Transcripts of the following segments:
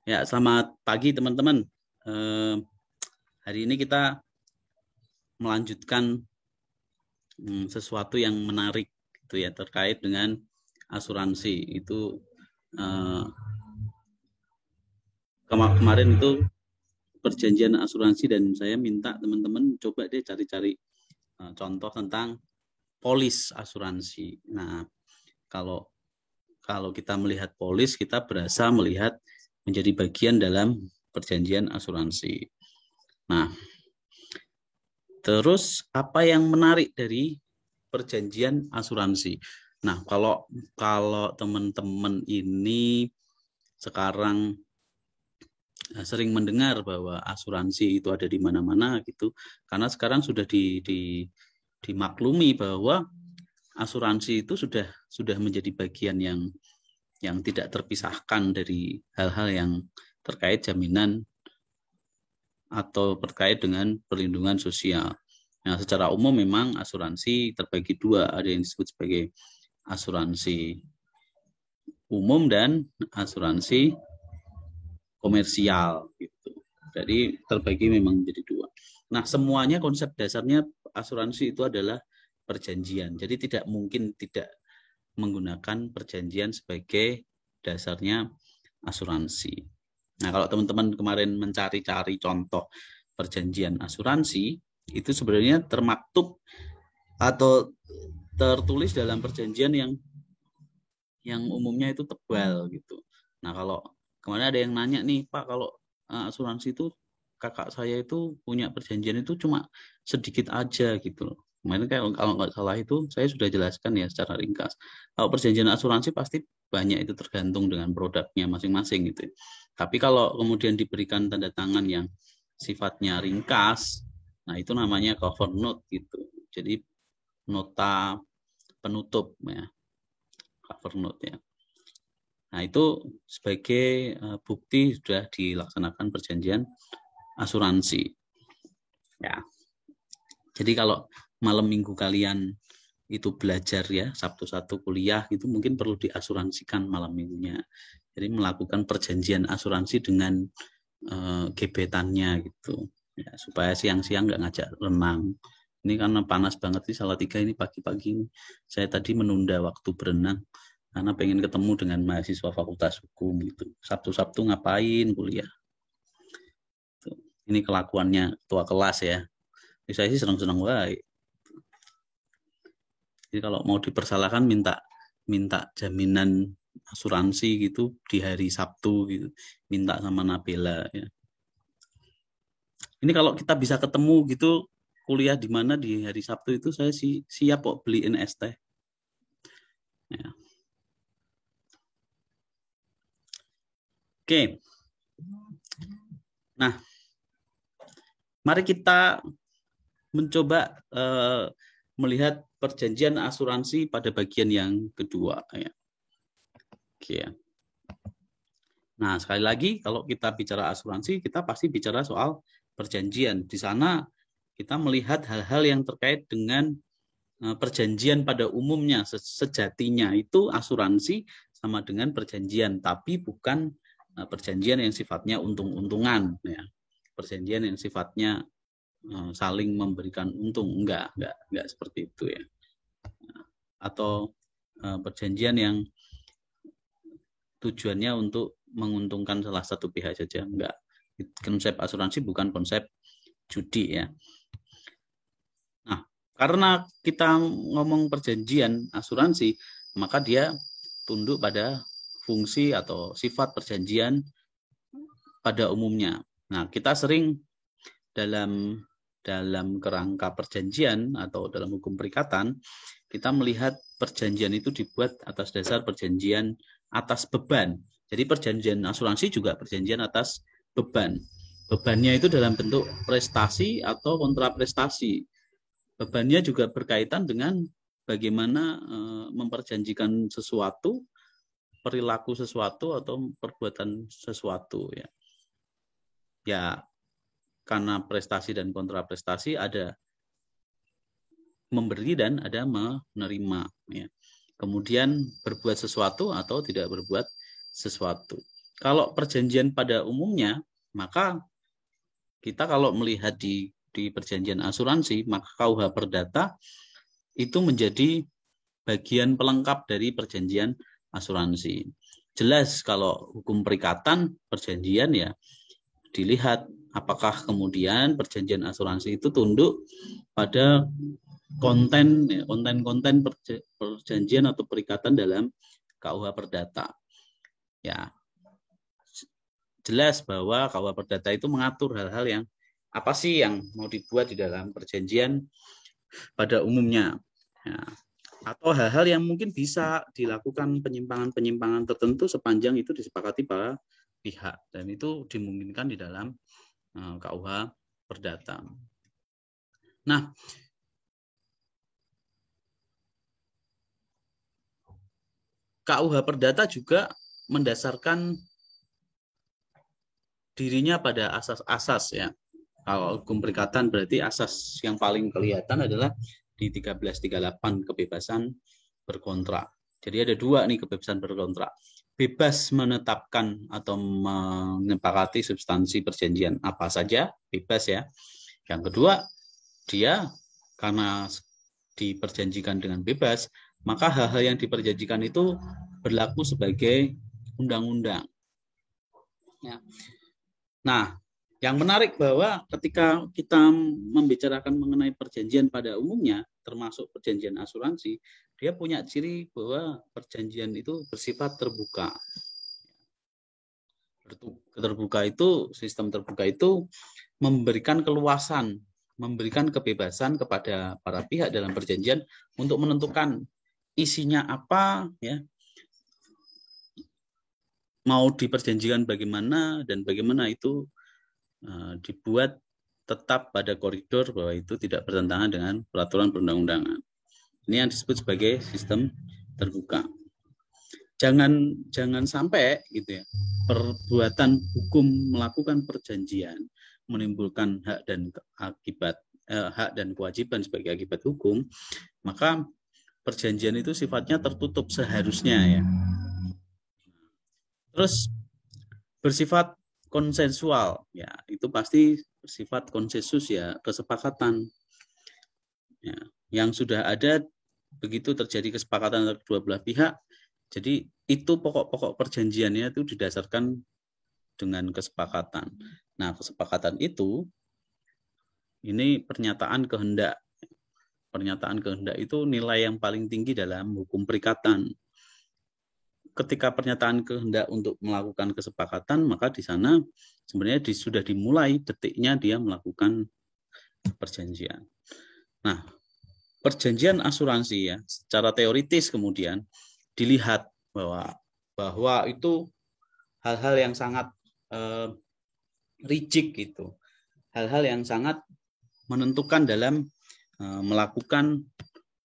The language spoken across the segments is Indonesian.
Ya, selamat pagi teman-teman. Eh, Hari ini kita melanjutkan sesuatu yang menarik itu ya terkait dengan asuransi. Itu eh, kemarin itu perjanjian asuransi dan saya minta teman-teman coba deh cari-cari contoh tentang polis asuransi. Nah, kalau kalau kita melihat polis, kita berasa melihat menjadi bagian dalam perjanjian asuransi. Nah, terus apa yang menarik dari perjanjian asuransi? Nah, kalau kalau teman-teman ini sekarang sering mendengar bahwa asuransi itu ada di mana-mana gitu, karena sekarang sudah dimaklumi bahwa asuransi itu sudah menjadi bagian yang tidak terpisahkan dari hal-hal yang terkait jaminan atau terkait dengan perlindungan sosial. Nah, secara umum memang asuransi terbagi dua, ada yang disebut sebagai asuransi umum dan asuransi komersial gitu. Jadi terbagi memang menjadi dua. Nah, semuanya konsep dasarnya asuransi itu adalah perjanjian. Jadi tidak mungkin tidak menggunakan perjanjian sebagai dasarnya asuransi. Nah, kalau teman-teman kemarin mencari-cari contoh perjanjian asuransi, itu sebenarnya termaktub atau tertulis dalam perjanjian yang umumnya itu tebal gitu. Nah, kalau kemarin ada yang nanya nih, Pak, kalau asuransi itu kakak saya itu punya perjanjian itu cuma sedikit aja gitu loh. Kemarin kalau nggak salah itu saya sudah jelaskan ya secara ringkas. Kalau perjanjian asuransi pasti banyak itu tergantung dengan produknya masing-masing gitu. Tapi kalau kemudian diberikan tanda tangan yang sifatnya ringkas, nah itu namanya cover note gitu. Jadi nota penutup ya, cover note ya. Nah, itu sebagai bukti sudah dilaksanakan perjanjian asuransi. Ya. Jadi kalau malam minggu kalian itu belajar ya, Sabtu satu kuliah itu mungkin perlu diasuransikan malam minggunya. Jadi melakukan perjanjian asuransi dengan gebetannya gitu. Ya, supaya siang-siang nggak ngajak renang. Ini karena panas banget sih Salatiga ini pagi-pagi ini. Saya tadi menunda waktu berenang karena pengen ketemu dengan mahasiswa Fakultas Hukum gitu. Sabtu-Sabtu ngapain kuliah? Tuh. Ini kelakuannya tua kelas ya. Jadi saya sih senang-senang baik. Jadi kalau mau dipersalahkan minta minta jaminan asuransi gitu di hari Sabtu gitu. Minta sama Nabila ya. Ini kalau kita bisa ketemu gitu kuliah di mana di hari Sabtu itu saya sih siap kok beliin es teh. Ya. Oke. Nah, mari kita mencoba melihat perjanjian asuransi pada bagian yang kedua ya. Oke ya. Nah, sekali lagi kalau kita bicara asuransi, kita pasti bicara soal perjanjian. Di sana kita melihat hal-hal yang terkait dengan perjanjian pada umumnya. Sejatinya itu asuransi sama dengan perjanjian, tapi bukan perjanjian yang sifatnya untung-untungan ya. Perjanjian yang sifatnya saling memberikan untung, enggak seperti itu ya. Atau perjanjian yang tujuannya untuk menguntungkan salah satu pihak saja, enggak. Konsep asuransi bukan konsep judi ya. Nah, karena kita ngomong perjanjian asuransi, maka dia tunduk pada fungsi atau sifat perjanjian pada umumnya. Nah, kita sering dalam dalam kerangka perjanjian atau dalam hukum perikatan, kita melihat perjanjian itu dibuat atas dasar perjanjian atas beban. Jadi perjanjian asuransi juga perjanjian atas beban. Bebannya itu dalam bentuk prestasi atau kontraprestasi. Bebannya juga berkaitan dengan bagaimana memperjanjikan sesuatu, perilaku sesuatu atau perbuatan sesuatu ya. Ya, karena prestasi dan kontraprestasi ada memberi dan ada menerima ya. Kemudian berbuat sesuatu atau tidak berbuat sesuatu. Kalau perjanjian pada umumnya, maka kita kalau melihat di perjanjian asuransi, maka KUH Perdata itu menjadi bagian pelengkap dari perjanjian asuransi. Jelas kalau hukum perikatan perjanjian ya dilihat apakah kemudian perjanjian asuransi itu tunduk pada konten-konten perjanjian atau perikatan dalam KUH Perdata. Ya, jelas bahwa KUH Perdata itu mengatur hal-hal yang apa sih yang mau dibuat di dalam perjanjian pada umumnya. Ya, atau hal-hal yang mungkin bisa dilakukan penyimpangan-penyimpangan tertentu sepanjang itu disepakati para pihak dan itu dimungkinkan di dalam KUH Perdata. Nah, KUH Perdata juga mendasarkan dirinya pada asas-asas ya. Kalau hukum perikatan berarti asas yang paling kelihatan adalah di 1338 kebebasan berkontrak. Jadi ada dua nih kebebasan berkontrak. Bebas menetapkan atau menyepakati substansi perjanjian apa saja, bebas ya. Yang kedua, dia karena diperjanjikan dengan bebas, maka hal-hal yang diperjanjikan itu berlaku sebagai undang-undang. Ya. Nah, yang menarik bahwa ketika kita membicarakan mengenai perjanjian pada umumnya, termasuk perjanjian asuransi, dia punya ciri bahwa perjanjian itu bersifat terbuka. Terbuka itu, sistem terbuka itu memberikan keluasan, memberikan kebebasan kepada para pihak dalam perjanjian untuk menentukan isinya apa, ya, mau diperjanjikan bagaimana dan bagaimana itu dibuat tetap pada koridor bahwa itu tidak bertentangan dengan peraturan perundang-undangan. Ini yang disebut sebagai sistem terbuka. Jangan sampai gitu ya, perbuatan hukum melakukan perjanjian menimbulkan hak dan akibat hak dan kewajiban sebagai akibat hukum, maka perjanjian itu sifatnya tertutup seharusnya ya. Terus bersifat konsensual ya, itu pasti bersifat konsensus ya, kesepakatan ya, yang sudah ada begitu terjadi kesepakatan antara kedua belah pihak. Jadi itu pokok-pokok perjanjiannya itu didasarkan dengan kesepakatan. Nah, kesepakatan itu ini pernyataan kehendak. Pernyataan kehendak itu nilai yang paling tinggi dalam hukum perikatan. Ketika pernyataan kehendak untuk melakukan kesepakatan, maka di sana sebenarnya sudah dimulai detiknya dia melakukan perjanjian. Nah, perjanjian asuransi ya, secara teoritis kemudian dilihat bahwa itu hal-hal yang sangat rigid gitu, hal-hal yang sangat menentukan dalam melakukan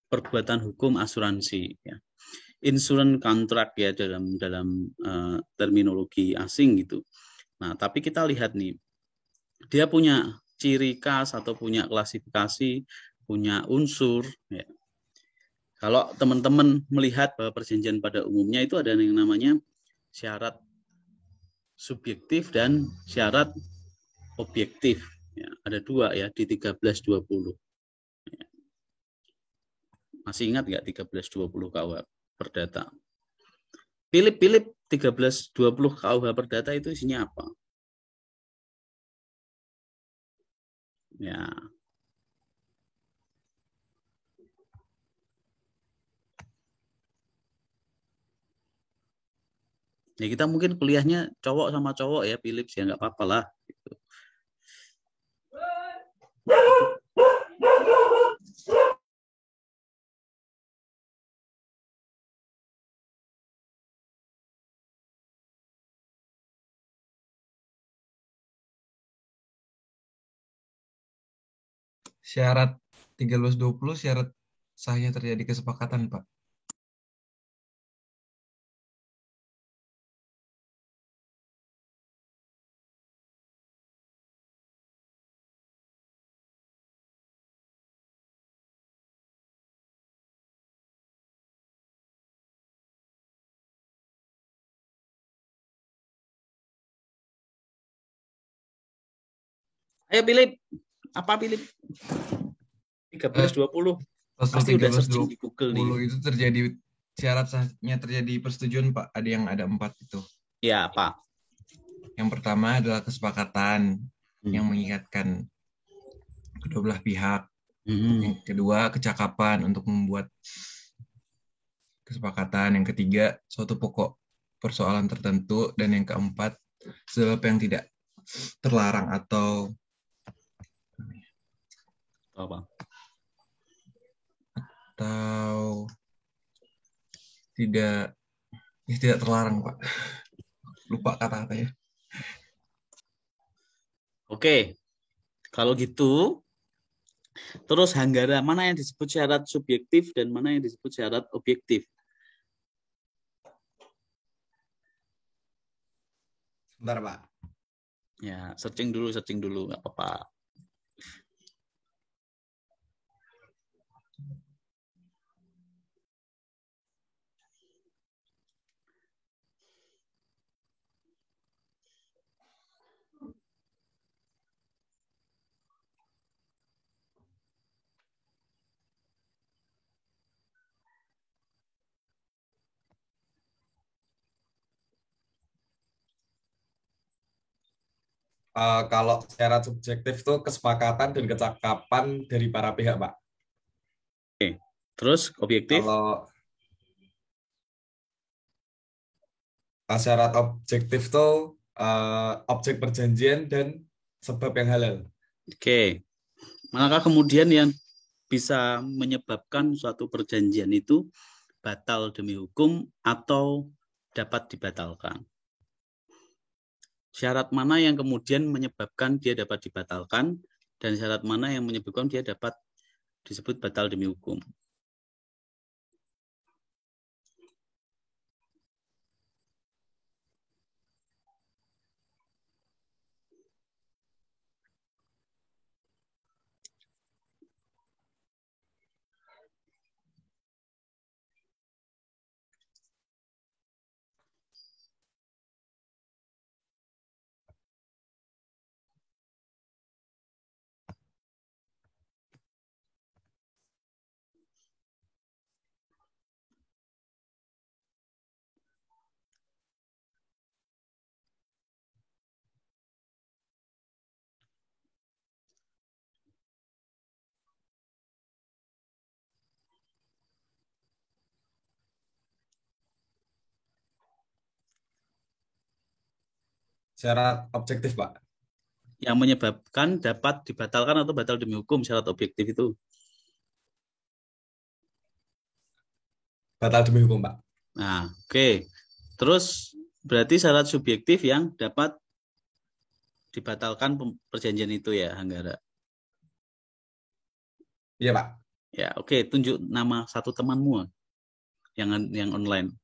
perbuatan hukum asuransi ya. Insurance contract ya dalam terminologi asing gitu. Nah, tapi kita lihat nih, dia punya ciri khas atau punya klasifikasi, punya unsur. Ya. Kalau teman-teman melihat bahwa perjanjian pada umumnya itu ada yang namanya syarat subjektif dan syarat objektif. Ya, ada dua ya di 1320. Ya. Masih ingat nggak 1320 KUH Perdata? Pilih 1320 KUH Perdata itu isinya apa? Ya. Ya kita mungkin kuliahnya cowok sama cowok ya, Philips ya nggak apa-apa lah. Gitu. Syarat 1320 syarat sahnya terjadi kesepakatan, Pak. Ayo Philip, apa Philip? Eh, 1320. Pasal Pasti udah searching di Google nih. 1320 itu terjadi syarat sahnya terjadi persetujuan, Pak. Ada yang ada 4 itu. Ya, apa? Yang pertama adalah kesepakatan yang Hmm. mengingatkan kedua belah pihak. Hmm. Yang kedua, kecakapan untuk membuat kesepakatan. Yang ketiga, suatu pokok persoalan tertentu. Dan yang keempat, sebab yang tidak terlarang Apa? atau tidak tidak terlarang, Pak. Lupa kata-katanya. Oke, kalau gitu, terus Hanggara, mana yang disebut syarat subjektif dan mana yang disebut syarat objektif? Bentar, Pak. Ya, searching dulu, nggak apa-apa. Kalau syarat subjektif itu kesepakatan dan kecakapan dari para pihak, Pak. Terus objektif? Kalau syarat objektif itu objek perjanjian dan sebab yang halal. Oke. Manakah kemudian yang bisa menyebabkan suatu perjanjian itu batal demi hukum atau dapat dibatalkan? Syarat mana yang kemudian menyebabkan dia dapat dibatalkan dan syarat mana yang menyebabkan dia dapat disebut batal demi hukum? Syarat objektif, Pak. Yang menyebabkan dapat dibatalkan atau batal demi hukum syarat objektif itu. Batal demi hukum, Pak. Nah, oke. Terus berarti syarat subjektif yang dapat dibatalkan perjanjian itu ya, Hanggara. Iya, Pak. Ya, oke. Tunjuk nama satu temanmu yang online.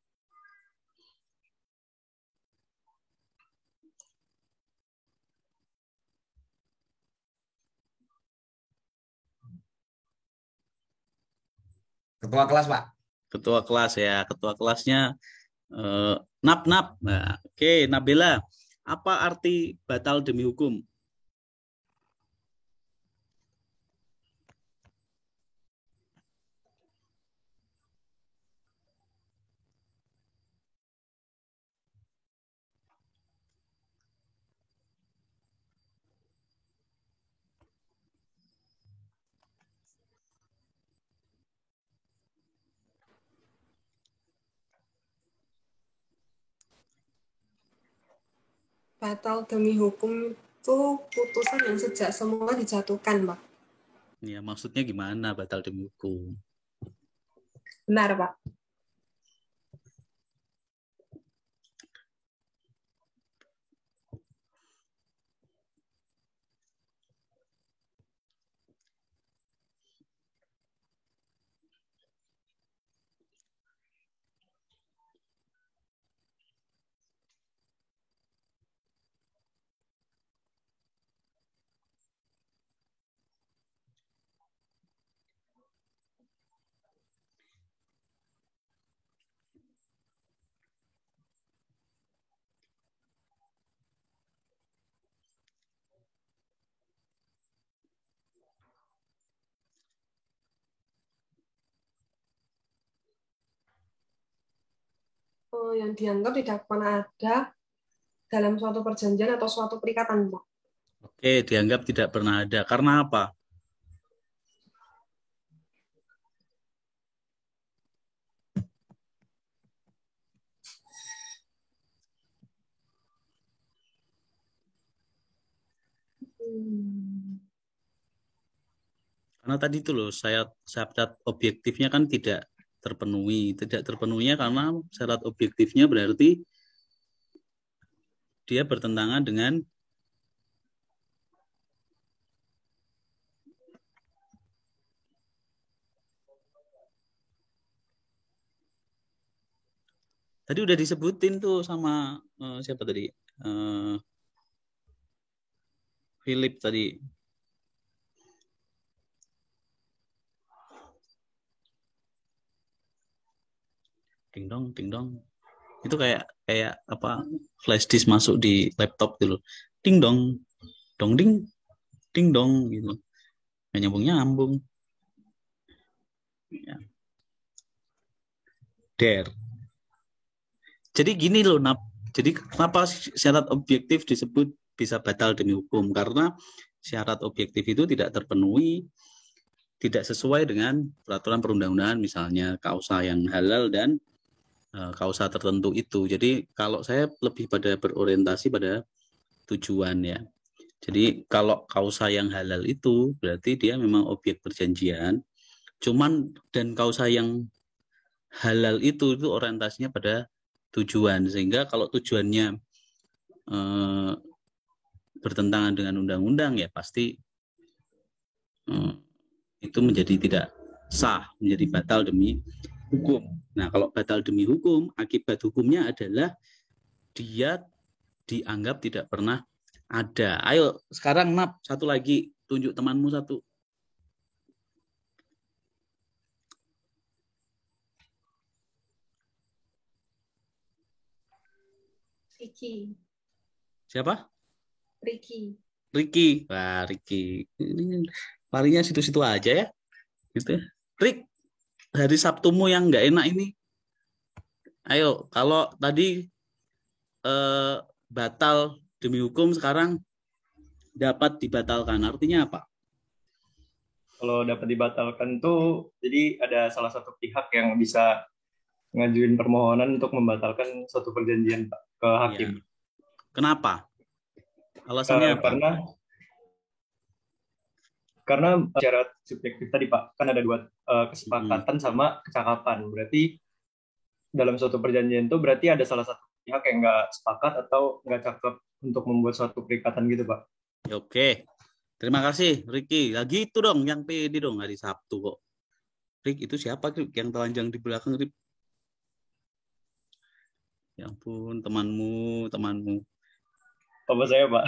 Ketua kelas, Pak. Ketua kelas ya. Ketua kelasnya eh, Nap Nap. Nah, oke, Nabila. Apa arti batal demi hukum? Batal demi hukum itu putusan yang sejak semula dijatuhkan, Pak. Ya, maksudnya gimana batal demi hukum? Benar, Pak. yang dianggap tidak pernah ada dalam suatu perjanjian atau suatu perikatan, Pak. Oke, dianggap tidak pernah ada. Karena apa? Karena tadi itu loh, syarat objektifnya kan tidak terpenuhi. Tidak terpenuhinya karena syarat objektifnya berarti dia bertentangan dengan tadi udah disebutin tuh sama siapa tadi? Philip tadi. Ding dong, ding dong. Itu kayak apa? Flash disk masuk di laptop dulu. Ding dong, ding dong gitu. Nggak nyambung. Ya. Dare. Jadi gini loh, Nap. Jadi kenapa syarat objektif disebut bisa batal demi hukum? Karena syarat objektif itu tidak terpenuhi, tidak sesuai dengan peraturan perundang-undangan, misalnya kausa yang halal dan kausa tertentu itu. Jadi kalau saya lebih pada berorientasi pada tujuan ya. Jadi kalau kausa yang halal itu berarti dia memang objek perjanjian. Cuman dan kausa yang halal itu orientasinya pada tujuan, sehingga kalau tujuannya bertentangan dengan undang-undang ya pasti itu menjadi tidak sah, menjadi batal demi hukum. Nah, kalau batal demi hukum, akibat hukumnya adalah dia dianggap tidak pernah ada. Ayo, sekarang Nap, satu lagi, tunjuk temanmu satu. Ricky. Siapa? Ricky. Wah, Ricky. Ini larinya situ-situ aja ya. Gitu. Rick, hari Sabtumu yang nggak enak ini. Ayo, kalau tadi batal demi hukum, sekarang dapat dibatalkan. Artinya apa? Kalau dapat dibatalkan tuh, jadi ada salah satu pihak yang bisa ngajuin permohonan untuk membatalkan suatu perjanjian Pak, ke hakim. Ya. Kenapa? Alasannya apa? Karena syarat subjektif tadi Pak, kan ada dua, kesepakatan sama kecakapan. Berarti dalam suatu perjanjian itu berarti ada salah satu pihak yang nggak sepakat atau nggak cakep untuk membuat suatu perikatan gitu Pak. Oke. Terima kasih, Ricky. Lagi itu dong, yang pede dong hari Sabtu kok. Rick, itu siapa Rick? Yang telanjang di belakang, Rick? Ya ampun, temanmu. Apa saya, Pak?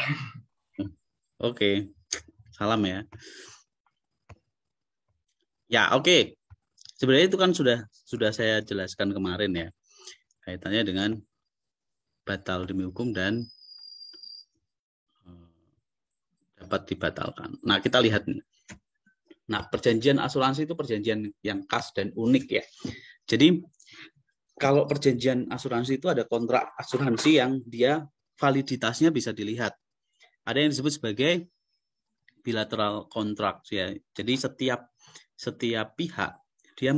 Oke. Salam ya. Ya, oke. Sebenarnya itu kan sudah saya jelaskan kemarin ya. Kaitannya dengan batal demi hukum dan dapat dibatalkan. Nah, kita lihat nih. Nah, perjanjian asuransi itu perjanjian yang khas dan unik ya. Jadi, kalau perjanjian asuransi itu ada kontrak asuransi yang dia validitasnya bisa dilihat. Ada yang disebut sebagai bilateral kontrak ya. Jadi setiap pihak dia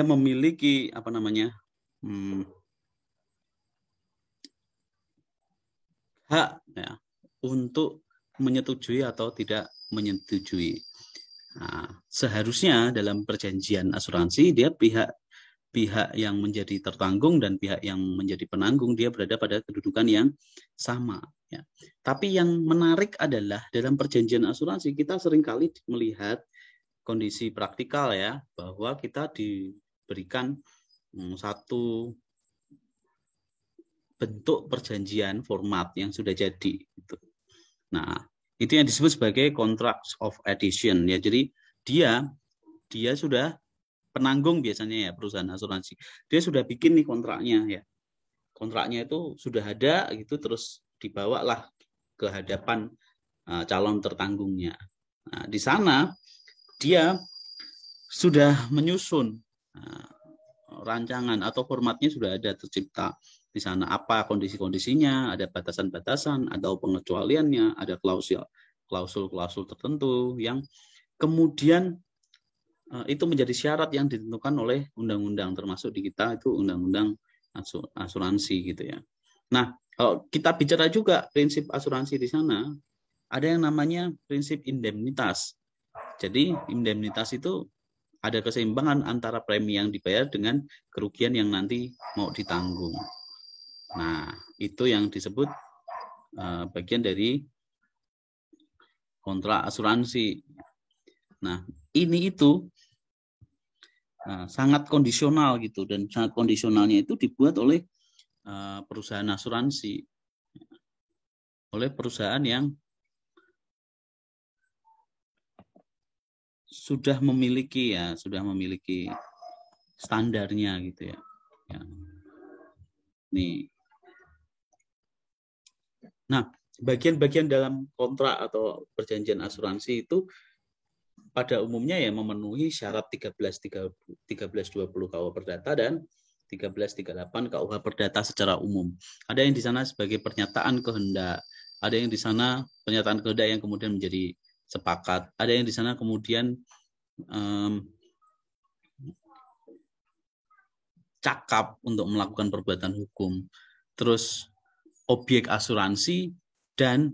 memiliki apa namanya? Hak ya, untuk menyetujui atau tidak menyetujui. Nah, seharusnya dalam perjanjian asuransi dia pihak yang menjadi tertanggung dan pihak yang menjadi penanggung dia berada pada kedudukan yang sama ya. Tapi yang menarik adalah dalam perjanjian asuransi kita seringkali melihat kondisi praktikal ya, bahwa kita diberikan satu bentuk perjanjian format yang sudah jadi gitu. Nah, itu yang disebut sebagai contracts of adhesion ya. Jadi dia sudah penanggung biasanya ya perusahaan asuransi. Dia sudah bikin nih kontraknya ya. Kontraknya itu sudah ada gitu, terus dibawalah ke hadapan calon tertanggungnya. Nah, di sana dia sudah menyusun rancangan atau formatnya sudah ada tercipta di sana, apa kondisi-kondisinya, ada batasan-batasan, ada pengecualiannya, ada klausul-klausul tertentu yang kemudian itu menjadi syarat yang ditentukan oleh undang-undang, termasuk di kita itu undang-undang asuransi gitu ya. Nah, kalau kita bicara juga prinsip asuransi di sana, ada yang namanya prinsip indemnitas. Jadi indemnitas itu ada keseimbangan antara premi yang dibayar dengan kerugian yang nanti mau ditanggung. Nah, itu yang disebut bagian dari kontrak asuransi. Nah, ini itu sangat kondisional gitu, dan sangat kondisionalnya itu dibuat oleh perusahaan asuransi, oleh perusahaan yang sudah memiliki standarnya gitu ya. Nih. Nah, bagian-bagian dalam kontrak atau perjanjian asuransi itu pada umumnya ya memenuhi syarat 1320 KUH Perdata dan 1338 KUH Perdata secara umum. Ada yang di sana sebagai pernyataan kehendak, ada yang di sana pernyataan kehendak yang kemudian menjadi sepakat, ada yang di sana kemudian cakap untuk melakukan perbuatan hukum. Terus objek asuransi, dan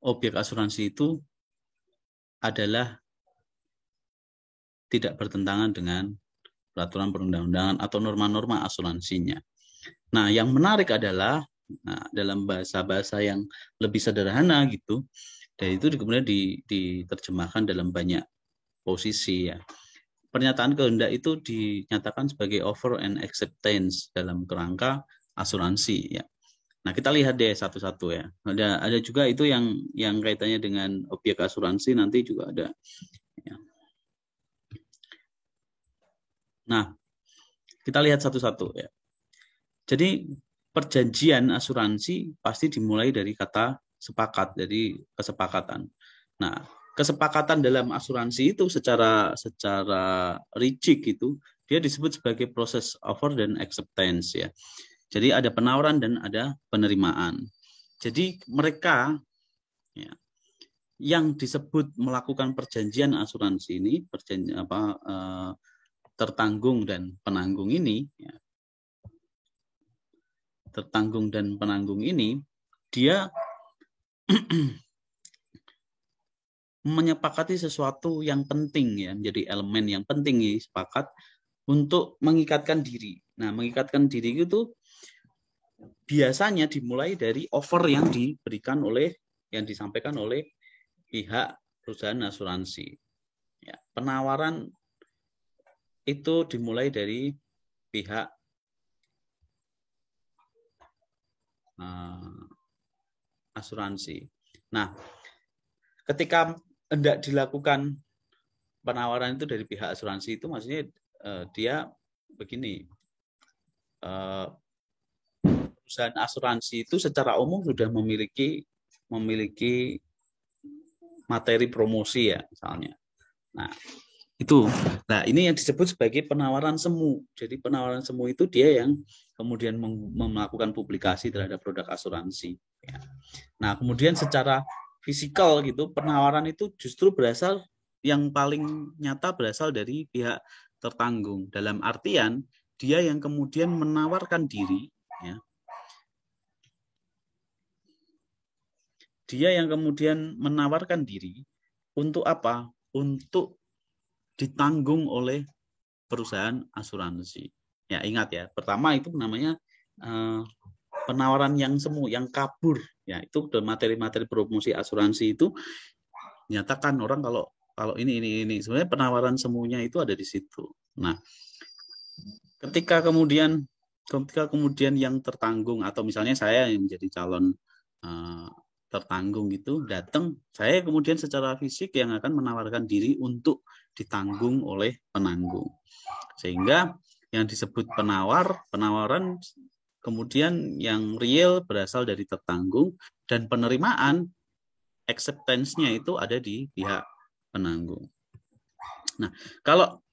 objek asuransi itu adalah tidak bertentangan dengan peraturan perundang-undangan atau norma-norma asuransinya. Nah, yang menarik adalah dalam bahasa-bahasa yang lebih sederhana gitu, dan itu kemudian diterjemahkan dalam banyak posisi ya. Pernyataan kehendak itu dinyatakan sebagai offer and acceptance dalam kerangka asuransi ya. Nah, kita lihat deh satu-satu ya. Ada juga itu yang kaitannya dengan objek asuransi, nanti juga ada. Ya. Nah, kita lihat satu-satu ya. Jadi perjanjian asuransi pasti dimulai dari kata sepakat, dari kesepakatan. Nah, kesepakatan dalam asuransi itu secara rigid itu dia disebut sebagai proses offer dan acceptance ya. Jadi ada penawaran dan ada penerimaan. Jadi mereka ya, yang disebut melakukan perjanjian asuransi ini, tertanggung dan penanggung ini, ya, tertanggung dan penanggung ini, dia menyepakati sesuatu yang penting ya, menjadi elemen yang penting ya, sepakat untuk mengikatkan diri. Nah, mengikatkan diri itu biasanya dimulai dari offer yang diberikan yang disampaikan oleh pihak perusahaan asuransi. Ya, penawaran itu dimulai dari pihak asuransi. Nah, ketika hendak dilakukan penawaran itu dari pihak asuransi itu maksudnya dia begini, perusahaan asuransi itu secara umum sudah memiliki materi promosi ya misalnya. Nah, itu. Nah, ini yang disebut sebagai penawaran semu. Jadi penawaran semu itu dia yang kemudian melakukan publikasi terhadap produk asuransi. Ya. Nah, kemudian secara fisikal gitu, penawaran itu justru berasal, yang paling nyata berasal dari pihak tertanggung. Dalam artian dia yang kemudian menawarkan diri, ya. Dia yang kemudian menawarkan diri untuk apa? Untuk ditanggung oleh perusahaan asuransi. Ya, ingat ya, pertama itu namanya penawaran yang semu, yang kabur. Ya, itu materi-materi promosi asuransi itu nyatakan orang kalau ini sebenarnya penawaran semuanya itu ada di situ. Nah, ketika kemudian yang tertanggung, atau misalnya saya yang menjadi calon tertanggung itu datang, saya kemudian secara fisik yang akan menawarkan diri untuk ditanggung oleh penanggung. Sehingga yang disebut penawaran kemudian yang real berasal dari tertanggung, dan penerimaan acceptance-nya itu ada di pihak penanggung. Nah, kalau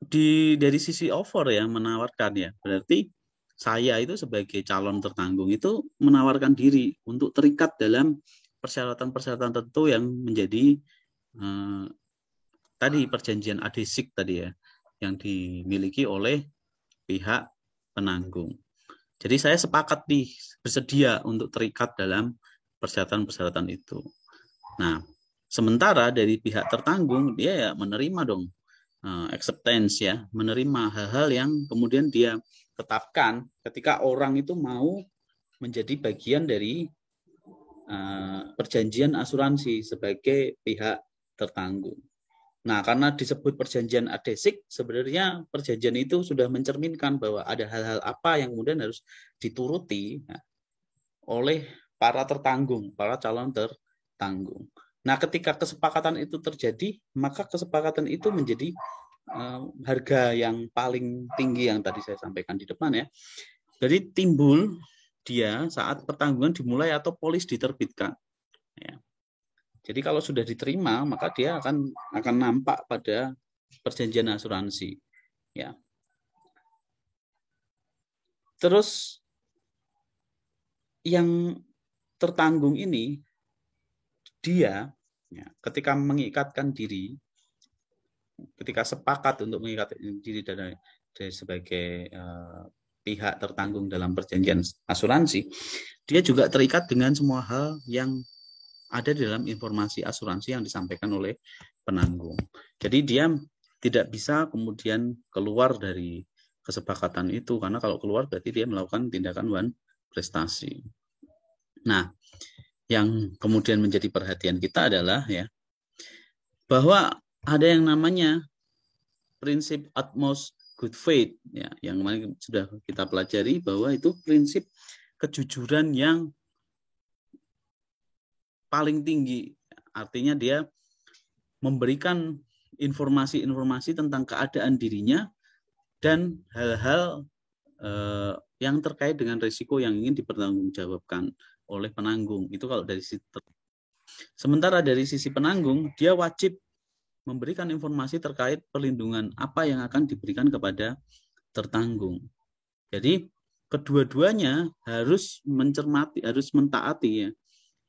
dari sisi offer ya menawarkan ya, berarti saya itu sebagai calon tertanggung itu menawarkan diri untuk terikat dalam persyaratan-persyaratan tertentu yang menjadi tadi perjanjian adhesik tadi ya, yang dimiliki oleh pihak penanggung. Jadi saya sepakat nih bersedia untuk terikat dalam persyaratan-persyaratan itu. Nah, sementara dari pihak tertanggung dia ya menerima dong acceptance ya, menerima hal-hal yang kemudian dia tetapkan ketika orang itu mau menjadi bagian dari perjanjian asuransi sebagai pihak tertanggung. Nah, karena disebut perjanjian adhesik, sebenarnya perjanjian itu sudah mencerminkan bahwa ada hal-hal apa yang kemudian harus dituruti oleh para tertanggung, para calon tertanggung. Nah, ketika kesepakatan itu terjadi, maka kesepakatan itu menjadi harga yang paling tinggi yang tadi saya sampaikan di depan ya. Jadi timbul dia saat pertanggungan dimulai atau polis diterbitkan. Ya. Jadi kalau sudah diterima, maka dia akan nampak pada perjanjian asuransi. Ya. Terus yang tertanggung ini dia ya, ketika mengikatkan diri, ketika sepakat untuk mengikatkan diri dari sebagai pihak tertanggung dalam perjanjian asuransi, dia juga terikat dengan semua hal yang ada di dalam informasi asuransi yang disampaikan oleh penanggung. Jadi dia tidak bisa kemudian keluar dari kesepakatan itu, karena kalau keluar berarti dia melakukan tindakan wan prestasi. Nah, yang kemudian menjadi perhatian kita adalah ya bahwa ada yang namanya prinsip utmost good faith ya, yang kemarin sudah kita pelajari bahwa itu prinsip kejujuran yang paling tinggi. Artinya dia memberikan informasi-informasi tentang keadaan dirinya dan hal-hal yang terkait dengan risiko yang ingin dipertanggungjawabkan oleh penanggung. Itu kalau dari sisi. Sementara dari sisi penanggung, dia wajib memberikan informasi terkait perlindungan apa yang akan diberikan kepada tertanggung. Jadi kedua-duanya harus mencermati, harus mentaati ya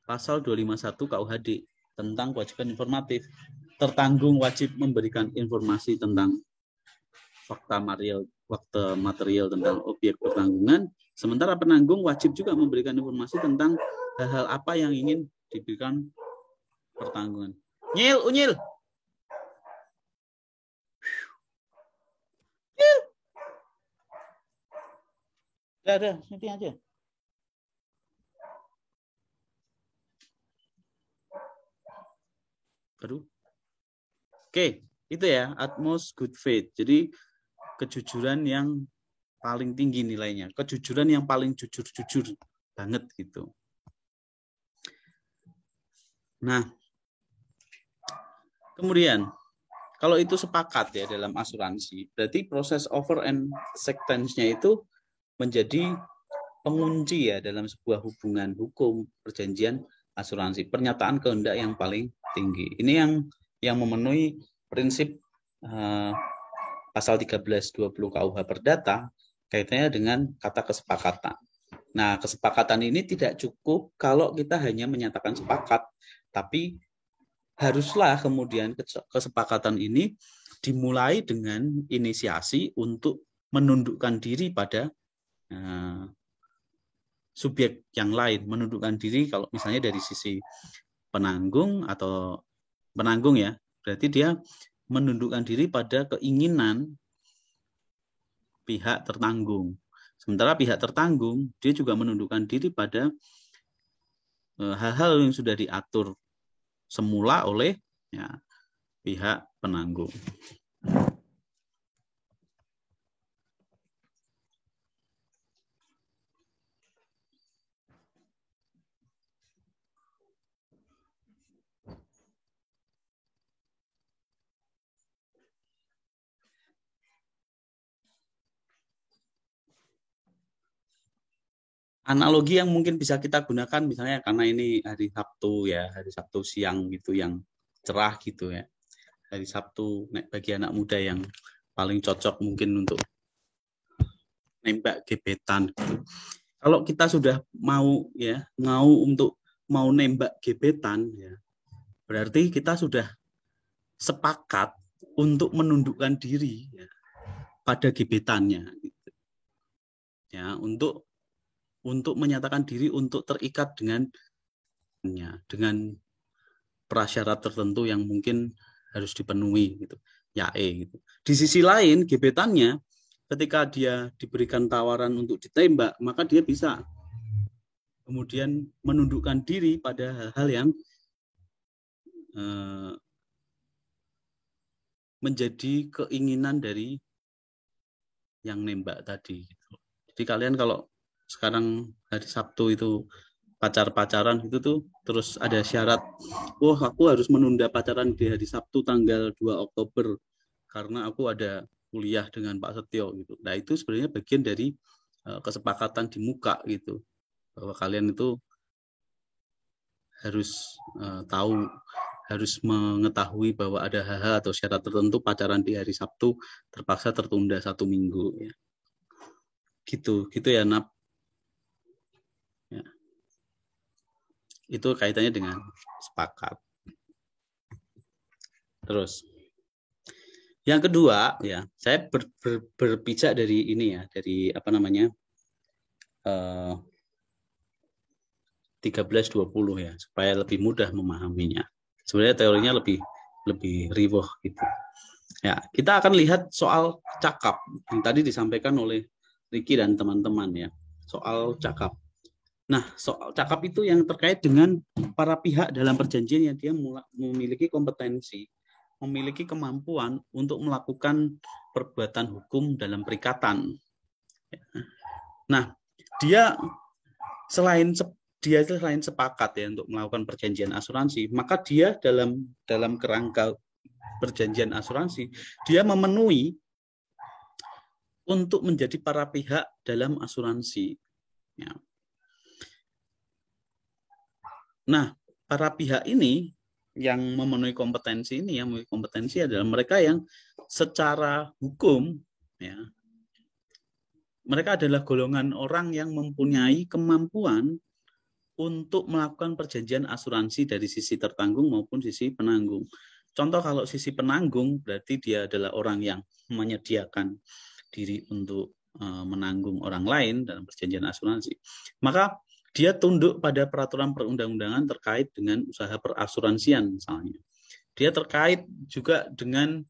pasal 251 KUHD tentang kewajiban informatif. Tertanggung wajib memberikan informasi tentang fakta material tentang objek pertanggungan, sementara penanggung wajib juga memberikan informasi tentang hal-hal apa yang ingin diberikan pertanggungan. Unyil. Ada, nanti aja. Aduh. Oke, itu ya, utmost good faith. Jadi kejujuran yang paling tinggi nilainya, kejujuran yang paling jujur banget gitu. Nah, kemudian kalau itu sepakat ya dalam asuransi, berarti proses offer and acceptance-nya itu menjadi pengunci ya dalam sebuah hubungan hukum perjanjian asuransi, pernyataan kehendak yang paling tinggi. Ini yang memenuhi prinsip pasal 1320 KUH Perdata kaitannya dengan kata kesepakatan. Nah, kesepakatan ini tidak cukup kalau kita hanya menyatakan sepakat, tapi haruslah kemudian kesepakatan ini dimulai dengan inisiasi untuk menundukkan diri pada subjek yang lain, menundukkan diri kalau misalnya dari sisi penanggung atau penanggung ya, berarti dia menundukkan diri pada keinginan pihak tertanggung. Sementara pihak tertanggung dia juga menundukkan diri pada hal-hal yang sudah diatur semula oleh ya, pihak penanggung. Analogi yang mungkin bisa kita gunakan misalnya karena ini hari Sabtu ya, hari Sabtu siang gitu yang cerah gitu ya. Hari Sabtu bagi anak muda yang paling cocok mungkin untuk nembak gebetan gitu. Kalau kita sudah mau nembak gebetan ya, berarti kita sudah sepakat untuk menundukkan diri ya, pada gebetannya gitu. Ya, untuk menyatakan diri untuk terikat dengan prasyarat tertentu yang mungkin harus dipenuhi gitu. Gitu. Di sisi lain gebetannya ketika dia diberikan tawaran untuk ditembak, maka dia bisa kemudian menundukkan diri pada hal-hal yang menjadi keinginan dari yang nembak tadi. Jadi kalian kalau sekarang hari Sabtu itu pacaran itu tuh terus ada syarat, aku harus menunda pacaran di hari Sabtu tanggal 2 Oktober karena aku ada kuliah dengan Pak Setio gitu. Nah, itu sebenarnya bagian dari kesepakatan di muka gitu. Bahwa kalian itu harus harus mengetahui bahwa ada hal-hal atau syarat tertentu pacaran di hari Sabtu terpaksa tertunda 1 minggu ya. Gitu ya Nap. Ya. Itu kaitannya dengan sepakat. Terus yang kedua ya, saya berpijak dari ini ya, dari 13-20 ya, supaya lebih mudah memahaminya. Sebenarnya teorinya lebih riweh gitu. Ya, kita akan lihat soal cakap yang tadi disampaikan oleh Ricky dan teman-teman ya, soal cakap. Nah, soal cakap itu yang terkait dengan para pihak dalam perjanjian yang dia memiliki kompetensi, memiliki kemampuan untuk melakukan perbuatan hukum dalam perikatan. Nah, dia selain sepakat ya untuk melakukan perjanjian asuransi, maka dia dalam kerangka perjanjian asuransi, dia memenuhi untuk menjadi para pihak dalam asuransi. Ya. Nah, para pihak ini yang memenuhi kompetensi ini, yang memiliki kompetensi adalah mereka yang secara hukum, ya, mereka adalah golongan orang yang mempunyai kemampuan untuk melakukan perjanjian asuransi dari sisi tertanggung maupun sisi penanggung. Contoh kalau sisi penanggung berarti dia adalah orang yang menyediakan diri untuk menanggung orang lain dalam perjanjian asuransi. Maka dia tunduk pada peraturan perundang-undangan terkait dengan usaha perasuransian misalnya. Dia terkait juga dengan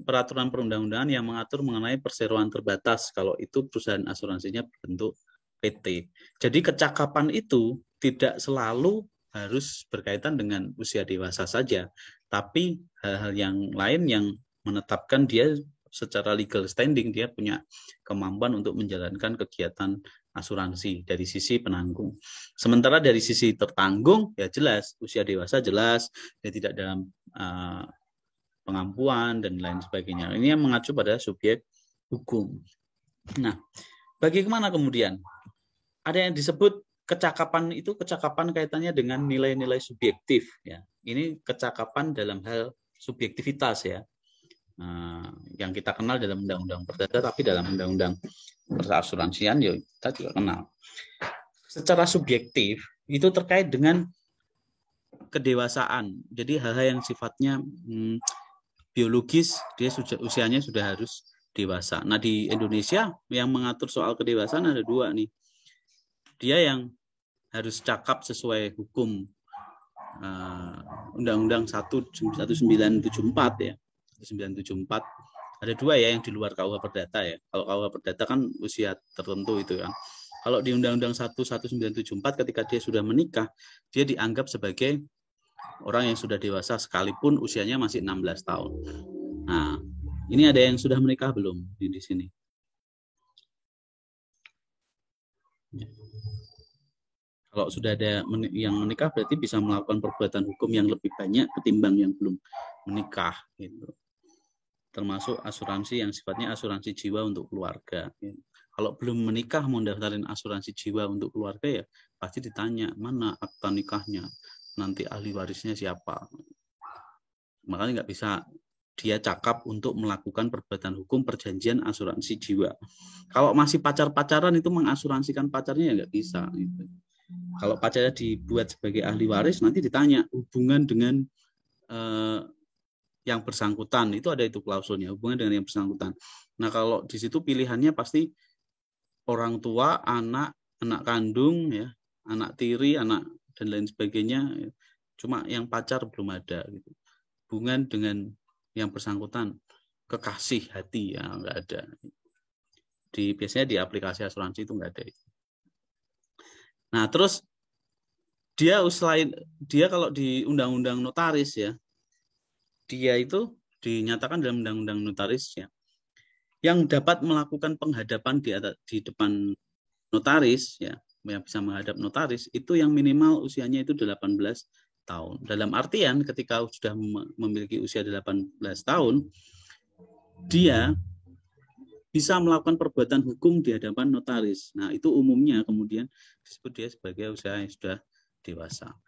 peraturan perundang-undangan yang mengatur mengenai perseroan terbatas kalau itu perusahaan asuransinya berbentuk PT. Jadi kecakapan itu tidak selalu harus berkaitan dengan usia dewasa saja, tapi hal-hal yang lain yang menetapkan dia secara legal standing, dia punya kemampuan untuk menjalankan kegiatan asuransi dari sisi penanggung. Sementara dari sisi tertanggung, ya jelas, usia dewasa jelas, dia tidak dalam pengampuan dan lain sebagainya. Ini yang mengacu pada subjek hukum. Nah, bagaimana kemudian? Ada yang disebut kecakapan itu, kecakapan kaitannya dengan nilai-nilai subjektif. Ya. Ini kecakapan dalam hal subjektivitas ya. Yang kita kenal dalam undang-undang perdata, tapi dalam undang-undang perasuransian ya kita juga kenal. Secara subjektif itu terkait dengan kedewasaan. Jadi hal-hal yang sifatnya biologis, dia usianya sudah harus dewasa. Nah di Indonesia yang mengatur soal kedewasaan ada 2 nih. Dia yang harus cakap sesuai hukum Undang-Undang 1974 ya. 1974 ada 2 ya yang di luar KUH Perdata ya. Kalau KUH Perdata kan usia tertentu itu ya. Kalau di Undang-Undang 1974 ketika dia sudah menikah, dia dianggap sebagai orang yang sudah dewasa sekalipun usianya masih 16 tahun. Nah, ini ada yang sudah menikah belum di sini? Kalau sudah ada yang menikah berarti bisa melakukan perbuatan hukum yang lebih banyak ketimbang yang belum menikah gitu. Termasuk asuransi yang sifatnya asuransi jiwa untuk keluarga. Kalau belum menikah mau daftarin asuransi jiwa untuk keluarga ya pasti ditanya mana akta nikahnya, nanti ahli warisnya siapa. Makanya nggak bisa dia cakap untuk melakukan perbuatan hukum perjanjian asuransi jiwa. Kalau masih pacar-pacaran itu mengasuransikan pacarnya ya nggak bisa. Gitu. Kalau pacarnya dibuat sebagai ahli waris, nanti ditanya hubungan dengan yang bersangkutan, itu ada itu klausulnya, hubungan dengan yang bersangkutan. Nah kalau di situ pilihannya pasti orang tua, anak kandung, ya, anak tiri, anak dan lain sebagainya. Cuma yang pacar belum ada. Gitu. Hubungan dengan yang bersangkutan, kekasih hati, ya nggak ada. Biasanya di aplikasi asuransi itu nggak ada. Nah terus dia kalau di undang-undang notaris ya, dia itu dinyatakan dalam undang-undang notaris ya, yang dapat melakukan penghadapan di depan notaris ya, yang bisa menghadap notaris itu yang minimal usianya itu 18 tahun. Dalam artian ketika sudah memiliki usia 18 tahun, dia bisa melakukan perbuatan hukum di hadapan notaris. Nah, itu umumnya kemudian disebut dia sebagai usia yang sudah dewasa.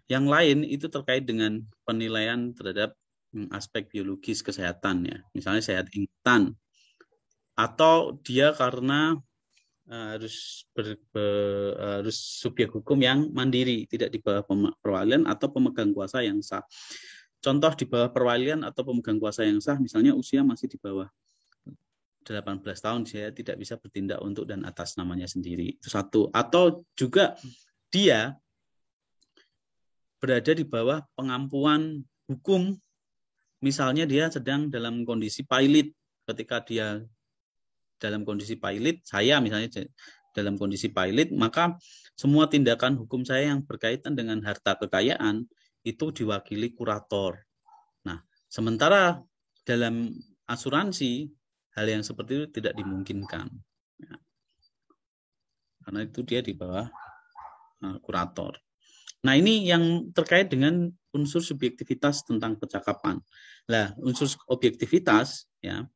Yang lain itu terkait dengan penilaian terhadap aspek biologis kesehatan ya. Misalnya sehat ingatan, atau dia karena harus subjek hukum yang mandiri, tidak di bawah perwalian atau pemegang kuasa yang sah. Contoh di bawah perwalian atau pemegang kuasa yang sah, misalnya usia masih di bawah 18 tahun, saya tidak bisa bertindak untuk dan atas namanya sendiri. Itu satu. Atau juga dia berada di bawah pengampuan hukum, misalnya dia sedang dalam kondisi pilot. Ketika dia dalam kondisi pilot, saya misalnya dalam kondisi pilot, maka semua tindakan hukum saya yang berkaitan dengan harta kekayaan itu diwakili kurator. Nah, sementara dalam asuransi hal yang seperti itu tidak dimungkinkan. Ya. Karena itu dia di bawah kurator. Nah, ini yang terkait dengan unsur subjektivitas tentang percakapan. Nah, unsur objektivitas ya,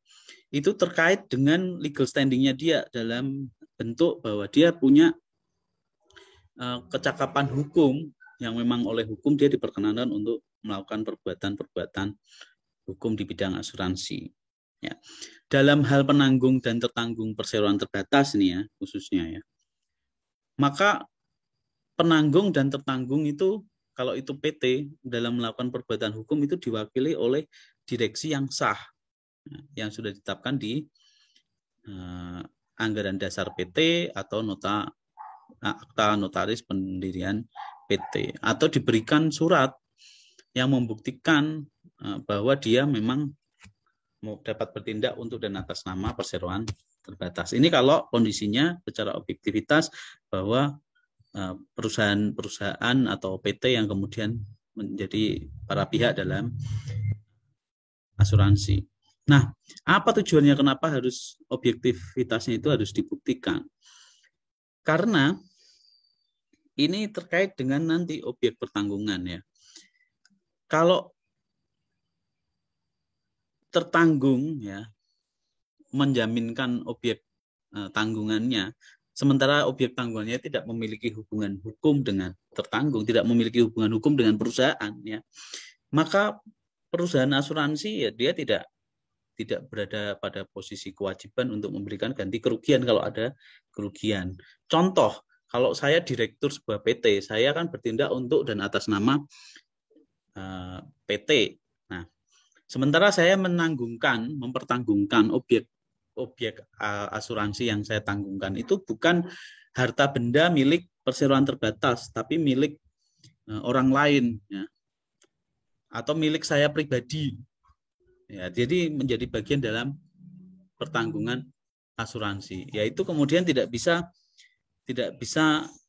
itu terkait dengan legal standing-nya dia dalam bentuk bahwa dia punya kecakapan hukum yang memang oleh hukum dia diperkenankan untuk melakukan perbuatan-perbuatan hukum di bidang asuransi. Ya. Dalam hal penanggung dan tertanggung perseroan terbatas ini ya khususnya ya, maka penanggung dan tertanggung itu kalau itu PT dalam melakukan perbuatan hukum itu diwakili oleh direksi yang sah yang sudah ditetapkan di anggaran dasar PT atau akta notaris pendirian PT, atau diberikan surat yang membuktikan bahwa dia memang dapat bertindak untuk dan atas nama perseroan terbatas. Ini kalau kondisinya secara objektivitas bahwa perusahaan atau PT yang kemudian menjadi para pihak dalam asuransi. Nah, apa tujuannya kenapa harus objektivitasnya itu harus dibuktikan? Karena ini terkait dengan nanti objek pertanggungan ya. Kalau tertanggung ya menjaminkan objek tanggungannya, sementara objek tanggungannya tidak memiliki hubungan hukum dengan tertanggung, tidak memiliki hubungan hukum dengan perusahaan ya, maka perusahaan asuransi ya dia tidak berada pada posisi kewajiban untuk memberikan ganti kerugian kalau ada kerugian. Contoh, kalau saya direktur sebuah PT, saya akan bertindak untuk dan atas nama PT. Nah, sementara saya mempertanggungkan objek asuransi yang saya tanggungkan itu bukan harta benda milik perseroan terbatas, tapi milik orang lain, ya, atau milik saya pribadi. Ya, jadi menjadi bagian dalam pertanggungan asuransi. Yaitu kemudian tidak bisa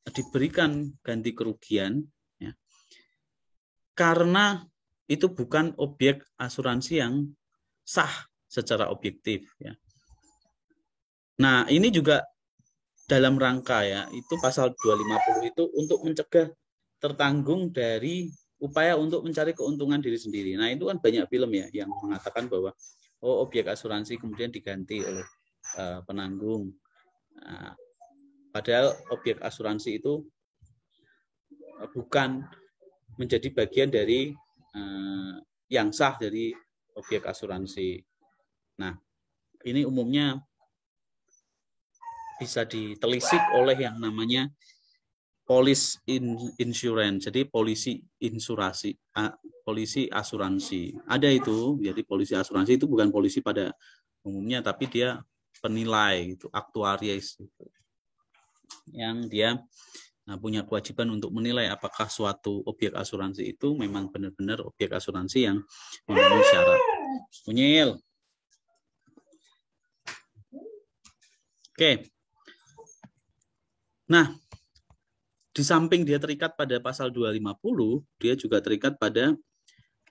diberikan ganti kerugian, ya, karena itu bukan objek asuransi yang sah secara objektif. Ya. Nah, ini juga dalam rangka ya, itu pasal 250 itu untuk mencegah tertanggung dari upaya untuk mencari keuntungan diri sendiri. Nah, itu kan banyak film ya yang mengatakan bahwa objek asuransi kemudian diganti oleh penanggung. Nah, padahal objek asuransi itu bukan menjadi bagian dari yang sah dari objek asuransi. Nah, ini umumnya bisa ditelisik oleh yang namanya police insurance. Jadi polisi asuransi. Ada itu. Jadi polisi asuransi itu bukan polisi pada umumnya, tapi dia penilai, itu aktuaris, gitu. Yang dia punya kewajiban untuk menilai apakah suatu objek asuransi itu memang benar-benar objek asuransi yang memenuhi syarat. Unyil. Oke. Nah, di samping dia terikat pada pasal 250, dia juga terikat pada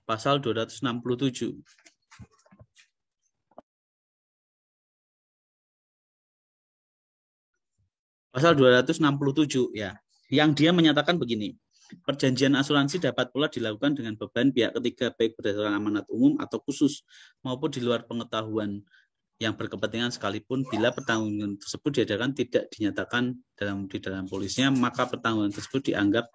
pasal 267. Pasal 267 ya, yang dia menyatakan begini, perjanjian asuransi dapat pula dilakukan dengan beban pihak ketiga baik berdasarkan amanat umum atau khusus maupun di luar pengetahuan yang berkepentingan sekalipun bila pertanggungan tersebut diadakan tidak dinyatakan di dalam polisnya, maka pertanggungan tersebut dianggap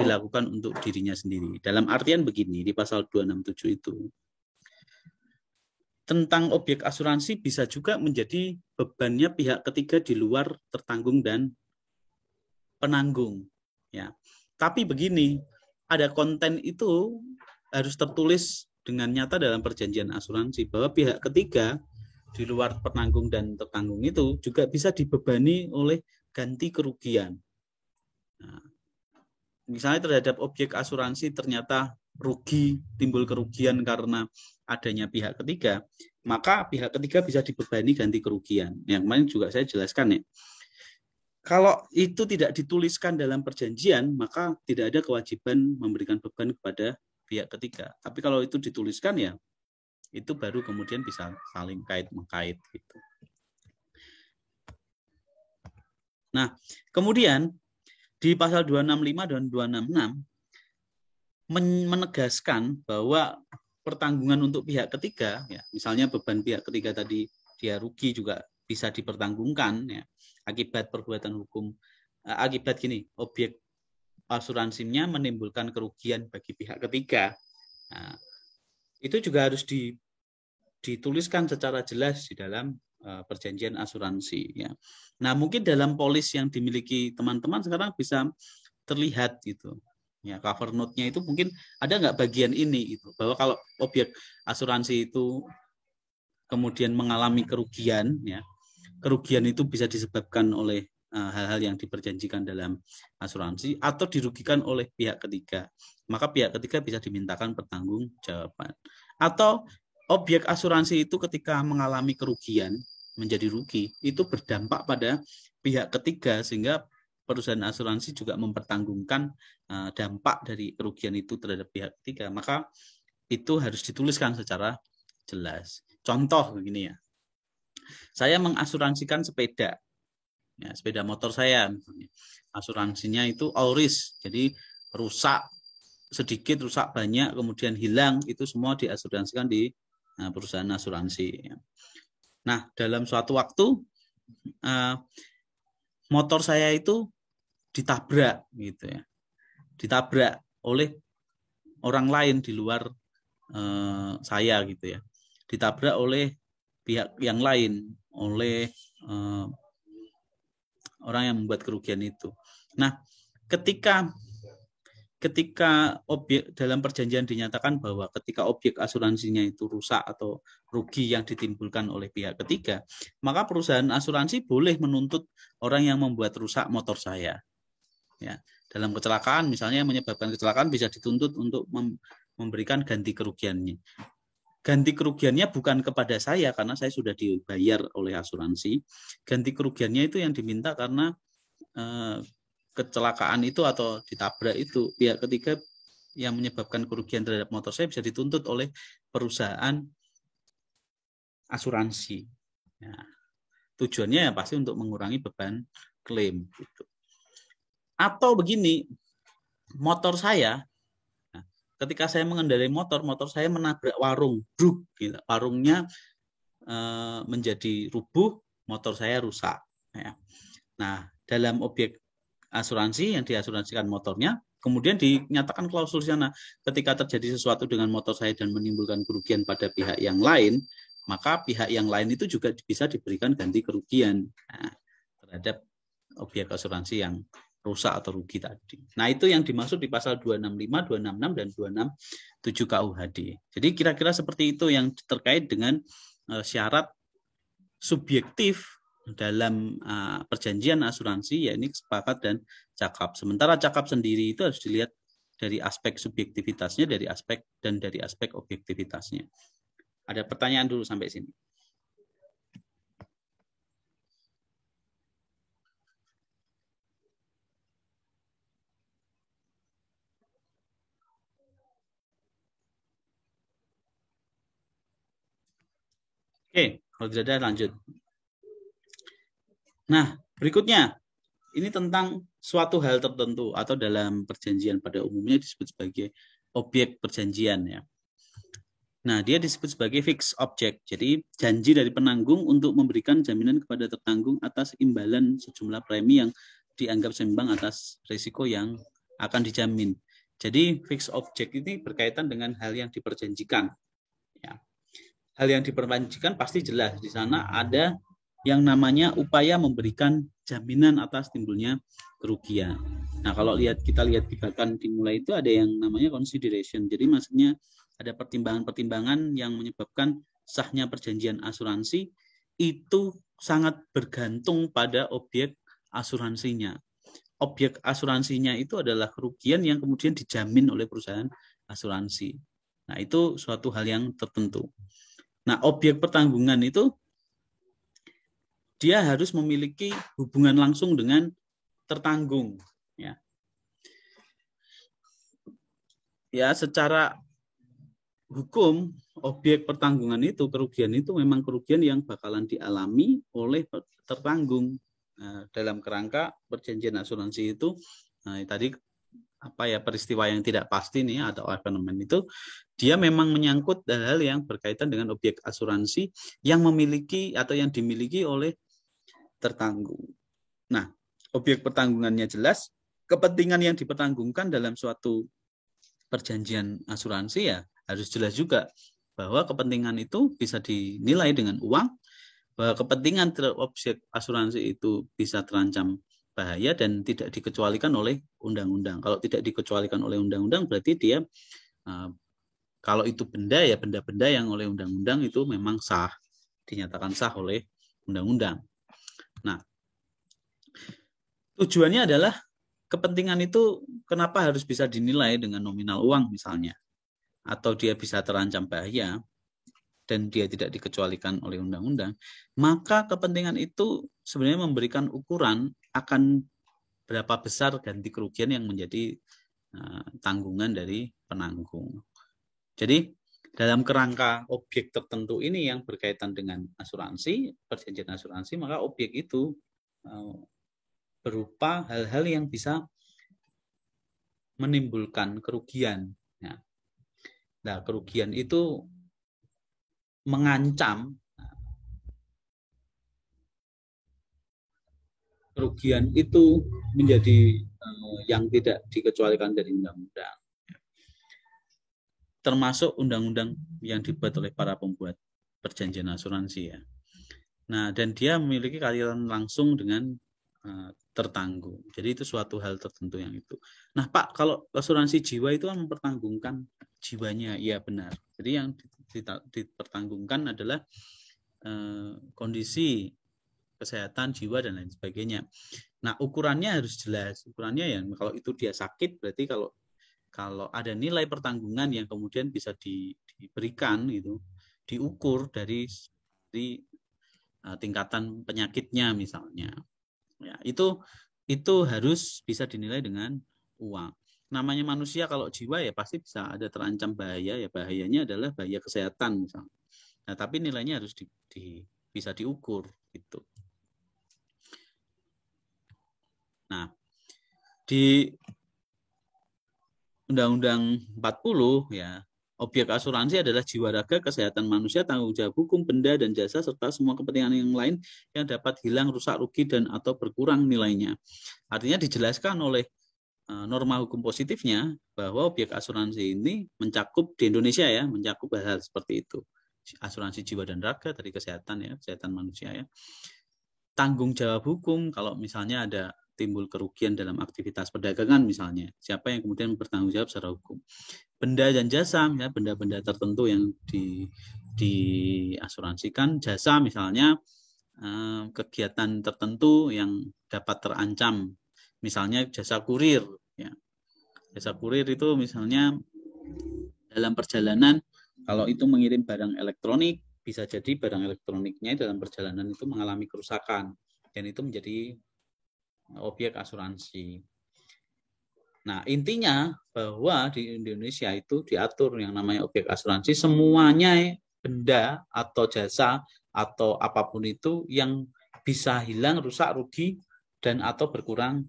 dilakukan untuk dirinya sendiri. Dalam artian begini, di pasal 267 itu, tentang objek asuransi bisa juga menjadi bebannya pihak ketiga di luar tertanggung dan penanggung. Ya. Tapi begini, ada konten itu harus tertulis dengan nyata dalam perjanjian asuransi bahwa pihak ketiga di luar penanggung dan tertanggung itu juga bisa dibebani oleh ganti kerugian. Nah, misalnya terhadap objek asuransi ternyata rugi, timbul kerugian karena adanya pihak ketiga, maka pihak ketiga bisa dibebani ganti kerugian. Yang kemarin juga saya jelaskan ya. Kalau itu tidak dituliskan dalam perjanjian, maka tidak ada kewajiban memberikan beban kepada pihak ketiga. Tapi kalau itu dituliskan ya, itu baru kemudian bisa saling kait-mengkait gitu. Nah, kemudian di pasal 265 dan 266 menegaskan bahwa pertanggungan untuk pihak ketiga, ya, misalnya beban pihak ketiga tadi dia rugi juga bisa dipertanggungkan ya, akibat perbuatan hukum, akibat gini, objek asuransinya menimbulkan kerugian bagi pihak ketiga. Nah, itu juga harus dituliskan secara jelas di dalam perjanjian asuransi. Ya. Nah, mungkin dalam polis yang dimiliki teman-teman sekarang bisa terlihat gitu. Ya, cover note-nya itu mungkin ada nggak bagian ini itu bahwa kalau objek asuransi itu kemudian mengalami kerugian, ya, kerugian itu bisa disebabkan oleh hal-hal yang diperjanjikan dalam asuransi atau dirugikan oleh pihak ketiga, maka pihak ketiga bisa dimintakan pertanggungjawaban. Atau objek asuransi itu ketika mengalami kerugian menjadi rugi, itu berdampak pada pihak ketiga sehingga perusahaan asuransi juga mempertanggungkan dampak dari kerugian itu terhadap pihak ketiga, maka itu harus dituliskan secara jelas. Contoh begini ya, saya mengasuransikan sepeda, ya, sepeda motor saya, asuransinya itu all risk, jadi rusak sedikit, rusak banyak, kemudian hilang, itu semua diasuransikan di perusahaan asuransi. Nah, dalam suatu waktu motor saya itu ditabrak gitu ya, ditabrak oleh orang lain di luar saya gitu ya, ditabrak oleh pihak yang lain, oleh orang yang membuat kerugian itu. Nah, ketika objek dalam perjanjian dinyatakan bahwa ketika objek asuransinya itu rusak atau rugi yang ditimbulkan oleh pihak ketiga, maka perusahaan asuransi boleh menuntut orang yang membuat rusak motor saya. Ya, dalam kecelakaan misalnya menyebabkan kecelakaan bisa dituntut untuk memberikan ganti kerugiannya. Ganti kerugiannya bukan kepada saya karena saya sudah dibayar oleh asuransi. Ganti kerugiannya itu yang diminta karena kecelakaan itu atau ditabrak itu pihak ketiga yang menyebabkan kerugian terhadap motor saya bisa dituntut oleh perusahaan asuransi. Ya, tujuannya ya pasti untuk mengurangi beban klaim. Gitu. Atau begini, motor saya, ketika saya mengendarai motor saya menabrak warung, bruk, gitu. Warungnya menjadi rubuh, motor saya rusak. Ya. Nah, dalam objek asuransi yang diasuransikan motornya, kemudian dinyatakan klausul di sana, ketika terjadi sesuatu dengan motor saya dan menimbulkan kerugian pada pihak yang lain, maka pihak yang lain itu juga bisa diberikan ganti kerugian terhadap objek asuransi yang rusak atau rugi tadi. Nah, itu yang dimaksud di pasal 265, 266, dan 267 KUHD. Jadi kira-kira seperti itu yang terkait dengan syarat subjektif dalam perjanjian asuransi, yakni sepakat dan cakap. Sementara cakap sendiri itu harus dilihat dari aspek subjektivitasnya, dari aspek objektivitasnya. Ada pertanyaan dulu sampai sini? Oke, kalau tidak ada lanjut. Nah, berikutnya ini tentang suatu hal tertentu atau dalam perjanjian pada umumnya disebut sebagai objek perjanjian ya. Nah, dia disebut sebagai fixed object. Jadi janji dari penanggung untuk memberikan jaminan kepada tertanggung atas imbalan sejumlah premi yang dianggap seimbang atas risiko yang akan dijamin. Jadi fixed object ini berkaitan dengan hal yang diperjanjikan. Ya. Hal yang diperjanjikan pasti jelas di sana ada yang namanya upaya memberikan jaminan atas timbulnya kerugian. Nah, kalau kita lihat di bahkan dimulai itu ada yang namanya consideration. Jadi maksudnya ada pertimbangan-pertimbangan yang menyebabkan sahnya perjanjian asuransi itu sangat bergantung pada objek asuransinya. Objek asuransinya itu adalah kerugian yang kemudian dijamin oleh perusahaan asuransi. Nah, itu suatu hal yang tertentu. Nah, objek pertanggungan itu dia harus memiliki hubungan langsung dengan tertanggung. Ya, secara hukum, objek pertanggungan itu, kerugian itu memang kerugian yang bakalan dialami oleh tertanggung. Nah, dalam kerangka perjanjian asuransi itu, tadi peristiwa yang tidak pasti nih atau fenomen itu, dia memang menyangkut hal-hal yang berkaitan dengan objek asuransi yang memiliki atau yang dimiliki oleh tertanggung. Nah, objek pertanggungannya jelas, kepentingan yang dipertanggungkan dalam suatu perjanjian asuransi ya harus jelas juga bahwa kepentingan itu bisa dinilai dengan uang, bahwa kepentingan objek asuransi itu bisa terancam bahaya dan tidak dikecualikan oleh undang-undang. Kalau tidak dikecualikan oleh undang-undang berarti dia kalau itu benda ya benda-benda yang oleh undang-undang itu memang sah, dinyatakan sah oleh undang-undang. Nah, tujuannya adalah kepentingan itu kenapa harus bisa dinilai dengan nominal uang misalnya, atau dia bisa terancam bahaya dan dia tidak dikecualikan oleh undang-undang, maka kepentingan itu sebenarnya memberikan ukuran akan berapa besar ganti kerugian yang menjadi tanggungan dari penanggung. Jadi dalam kerangka objek tertentu ini yang berkaitan dengan asuransi, perjanjian asuransi, maka objek itu berupa hal-hal yang bisa menimbulkan kerugian. Nah, kerugian itu mengancam, kerugian itu menjadi yang tidak dikecualikan dari undang-undang, termasuk undang-undang yang dibuat oleh para pembuat perjanjian asuransi ya. Nah, dan dia memiliki kaitan langsung dengan tertanggung. Jadi itu suatu hal tertentu yang itu. Nah, Pak, kalau asuransi jiwa itu kan mempertanggungkan jiwanya, iya benar. Jadi yang dipertanggungkan adalah kondisi kesehatan jiwa dan lain sebagainya. Nah, ukurannya harus jelas. Ukurannya ya kalau itu dia sakit berarti kalau ada nilai pertanggungan yang kemudian bisa diberikan itu diukur dari tingkatan penyakitnya misalnya. Ya, itu harus bisa dinilai dengan uang. Namanya manusia kalau jiwa ya pasti bisa ada terancam bahaya, ya bahayanya adalah bahaya kesehatan misalnya. Nah, tapi nilainya harus bisa diukur gitu. Nah, di Undang-Undang 40 ya, objek asuransi adalah jiwa raga, kesehatan manusia, tanggung jawab hukum, benda dan jasa serta semua kepentingan yang lain yang dapat hilang, rusak, rugi dan atau berkurang nilainya. Artinya dijelaskan oleh norma hukum positifnya bahwa objek asuransi ini mencakup di Indonesia ya, mencakup hal seperti itu. Asuransi jiwa dan raga, tadi kesehatan ya, kesehatan manusia ya. Tanggung jawab hukum kalau misalnya ada timbul kerugian dalam aktivitas perdagangan misalnya, siapa yang kemudian bertanggung jawab secara hukum. Benda dan jasa, ya, benda-benda tertentu yang diasuransikan, jasa misalnya kegiatan tertentu yang dapat terancam, misalnya jasa kurir. Ya. Jasa kurir itu misalnya dalam perjalanan, kalau itu mengirim barang elektronik, bisa jadi barang elektroniknya dalam perjalanan itu mengalami kerusakan, dan itu menjadi objek asuransi. Nah, intinya bahwa di Indonesia itu diatur yang namanya objek asuransi, semuanya benda atau jasa atau apapun itu yang bisa hilang, rusak, rugi, dan atau berkurang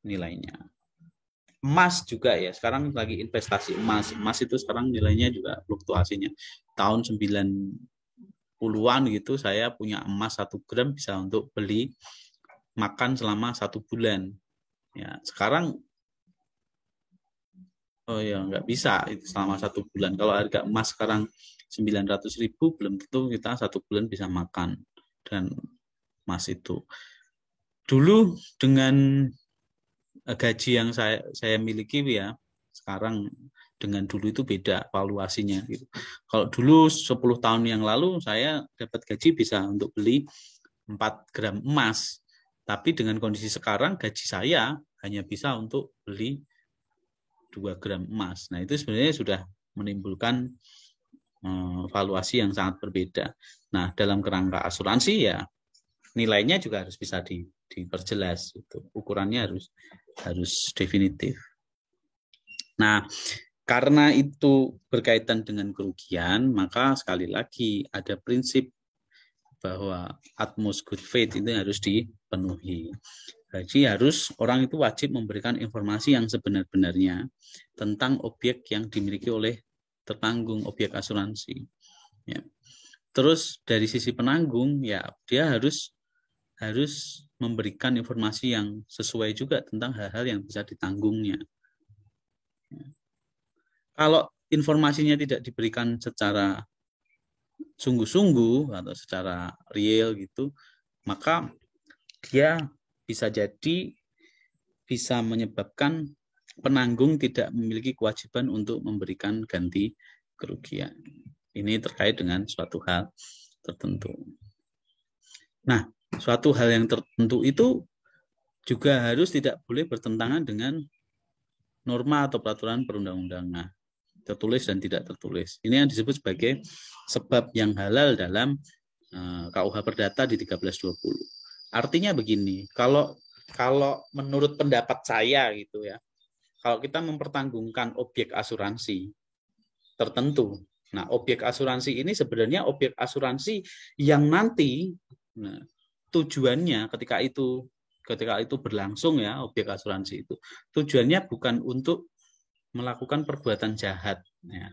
nilainya. Emas juga ya, sekarang lagi investasi emas. Emas itu sekarang nilainya juga fluktuasinya. Tahun 90-an gitu, saya punya emas 1 gram bisa untuk beli makan selama 1 bulan. Ya, sekarang nggak bisa itu selama 1 bulan. Kalau harga emas sekarang 900.000, belum tentu kita 1 bulan bisa makan dan emas itu. Dulu dengan gaji yang saya miliki ya, sekarang dengan dulu itu beda valuasinya gitu. Kalau dulu 10 tahun yang lalu saya dapat gaji bisa untuk beli 4 gram emas. Tapi dengan kondisi sekarang gaji saya hanya bisa untuk beli 2 gram emas. Nah, itu sebenarnya sudah menimbulkan valuasi yang sangat berbeda. Nah, dalam kerangka asuransi ya nilainya juga harus bisa diperjelas, itu ukurannya harus definitif. Nah, karena itu berkaitan dengan kerugian, maka sekali lagi ada prinsip bahwa utmost good faith itu harus dipenuhi. Jadi orang itu wajib memberikan informasi yang sebenar-benarnya tentang objek yang dimiliki oleh tertanggung, objek asuransi. Ya. Terus dari sisi penanggung, ya dia harus memberikan informasi yang sesuai juga tentang hal-hal yang bisa ditanggungnya. Kalau informasinya tidak diberikan secara sungguh-sungguh atau secara real gitu, maka dia bisa jadi bisa menyebabkan penanggung tidak memiliki kewajiban untuk memberikan ganti kerugian. Ini terkait dengan suatu hal tertentu. Nah, suatu hal yang tertentu itu juga harus tidak boleh bertentangan dengan norma atau peraturan perundang-undangan, tertulis dan tidak tertulis. Ini yang disebut sebagai sebab yang halal dalam KUH Perdata di 1320. Artinya begini, kalau menurut pendapat saya gitu ya, kalau kita mempertanggungkan objek asuransi tertentu, nah objek asuransi ini sebenarnya objek asuransi yang nanti tujuannya ketika itu berlangsung ya, objek asuransi itu tujuannya bukan untuk melakukan perbuatan jahat ya.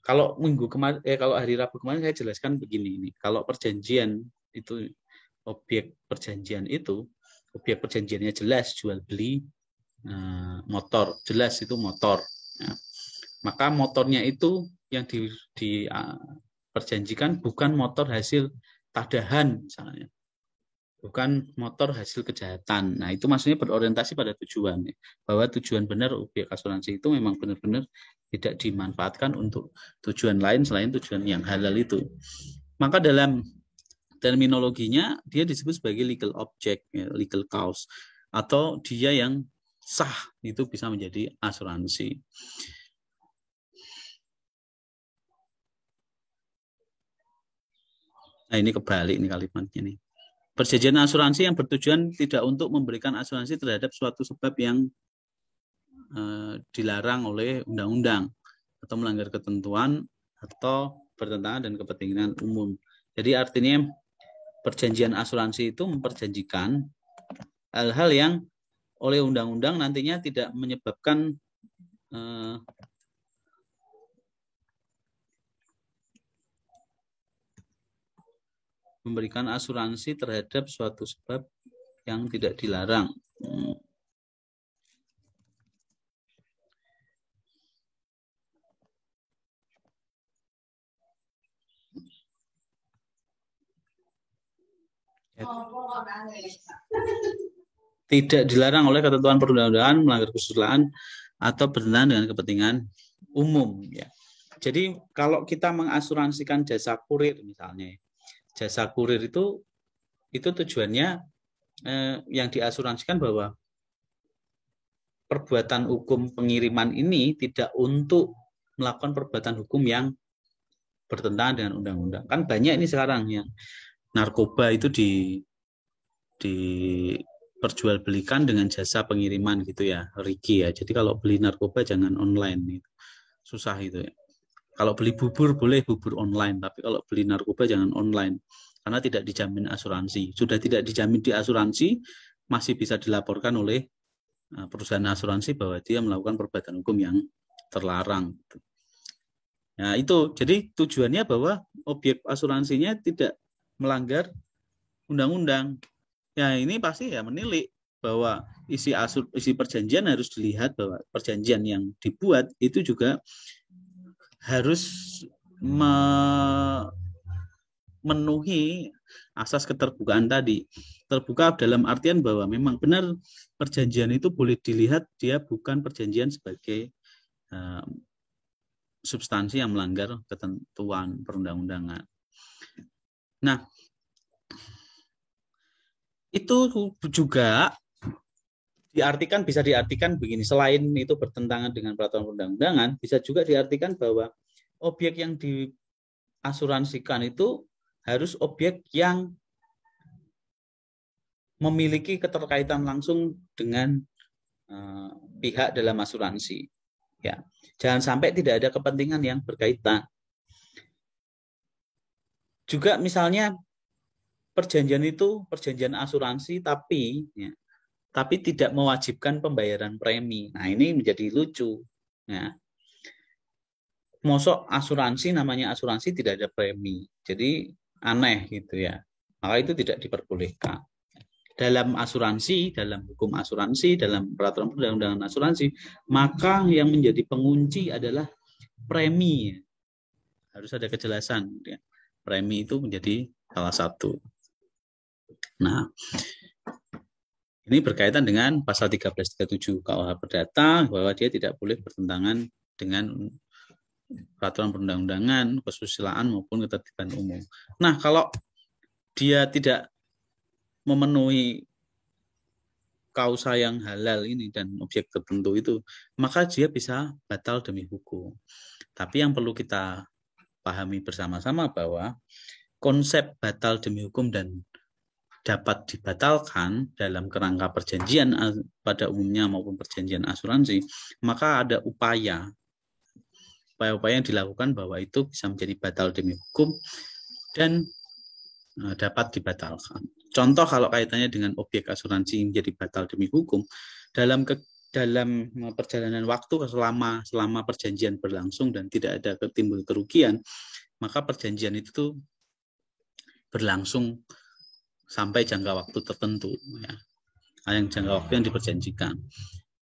Kalau kalau hari Rabu kemarin saya jelaskan begini ini, kalau perjanjian itu objek perjanjiannya jelas jual beli motor, jelas itu motor ya. Maka motornya itu yang diperjanjikan bukan motor hasil tadahan misalnya, bukan motor hasil kejahatan. Nah, itu maksudnya berorientasi pada tujuan, bahwa tujuan benar objek asuransi itu memang benar-benar tidak dimanfaatkan untuk tujuan lain selain tujuan yang halal itu. Maka dalam terminologinya dia disebut sebagai legal object, legal cause, atau dia yang sah itu bisa menjadi asuransi. Nah, ini kebalik nih kalimatnya nih. Perjanjian asuransi yang bertujuan tidak untuk memberikan asuransi terhadap suatu sebab yang dilarang oleh undang-undang atau melanggar ketentuan atau bertentangan dengan kepentingan umum. Jadi artinya perjanjian asuransi itu memperjanjikan hal-hal yang oleh undang-undang nantinya tidak menyebabkan memberikan asuransi terhadap suatu sebab yang tidak dilarang. Tidak dilarang oleh ketentuan perundang-undangan melanggar kesusilaan atau bertentangan dengan kepentingan umum. Ya. Jadi kalau kita mengasuransikan jasa kurir misalnya, jasa kurir itu tujuannya yang diasuransikan bahwa perbuatan hukum pengiriman ini tidak untuk melakukan perbuatan hukum yang bertentangan dengan undang-undang. Kan banyak ini sekarang yang narkoba itu diperjualbelikan dengan jasa pengiriman gitu ya, Ricky ya. Jadi kalau beli narkoba jangan online, susah itu ya. Kalau beli bubur boleh bubur online, tapi kalau beli narkoba jangan online karena tidak dijamin asuransi. Sudah tidak dijamin di asuransi, masih bisa dilaporkan oleh perusahaan asuransi bahwa dia melakukan perbuatan hukum yang terlarang. Nah, itu jadi tujuannya bahwa objek asuransinya tidak melanggar undang-undang. Ya, ini pasti ya menilik bahwa isi perjanjian harus dilihat bahwa perjanjian yang dibuat itu juga harus memenuhi asas keterbukaan tadi. Terbuka dalam artian bahwa memang benar perjanjian itu boleh dilihat dia bukan perjanjian sebagai substansi yang melanggar ketentuan perundang-undangan. Nah, itu juga bisa diartikan begini, selain itu bertentangan dengan peraturan perundang-undangan, bisa juga diartikan bahwa objek yang diasuransikan itu harus objek yang memiliki keterkaitan langsung dengan pihak dalam asuransi. Ya, jangan sampai tidak ada kepentingan yang berkaitan. Juga misalnya perjanjian itu perjanjian asuransi tapi tidak mewajibkan pembayaran premi. Nah, ini menjadi lucu. Ya. Mosok asuransi namanya asuransi tidak ada premi. Jadi aneh gitu ya. Maka itu tidak diperbolehkan. Dalam asuransi, dalam hukum asuransi, dalam peraturan perundang-undangan asuransi, maka yang menjadi pengunci adalah premi. Harus ada kejelasan. Ya. Premi itu menjadi salah satu. Nah, ini berkaitan dengan pasal 1337 KUH Perdata bahwa dia tidak boleh bertentangan dengan peraturan perundang-undangan, kesusilaan maupun ketertiban umum. Nah, kalau dia tidak memenuhi kausa yang halal ini dan objek tertentu itu, maka dia bisa batal demi hukum. Tapi yang perlu kita pahami bersama-sama bahwa konsep batal demi hukum dan dapat dibatalkan dalam kerangka perjanjian pada umumnya maupun perjanjian asuransi, maka ada upaya yang dilakukan bahwa itu bisa menjadi batal demi hukum dan dapat dibatalkan. Contoh kalau kaitannya dengan objek asuransi menjadi batal demi hukum, dalam perjalanan waktu selama perjanjian berlangsung dan tidak ada timbul kerugian, maka perjanjian itu berlangsung sampai jangka waktu tertentu, ya. Yang jangka waktu yang diperjanjikan.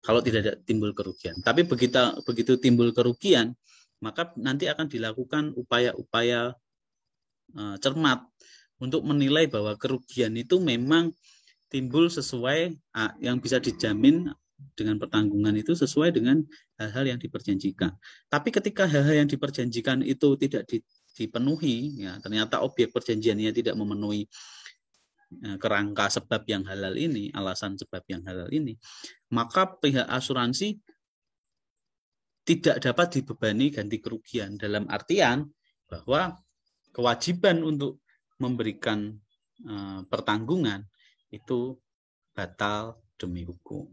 Kalau tidak ada timbul kerugian. Tapi begitu timbul kerugian, maka nanti akan dilakukan upaya-upaya cermat untuk menilai bahwa kerugian itu memang timbul sesuai yang bisa dijamin dengan pertanggungan itu sesuai dengan hal-hal yang diperjanjikan. Tapi ketika hal-hal yang diperjanjikan itu tidak dipenuhi, ya, ternyata objek perjanjiannya tidak memenuhi kerangka sebab yang halal ini, alasan sebab yang halal ini, maka pihak asuransi tidak dapat dibebani ganti kerugian dalam artian bahwa kewajiban untuk memberikan pertanggungan itu batal demi hukum,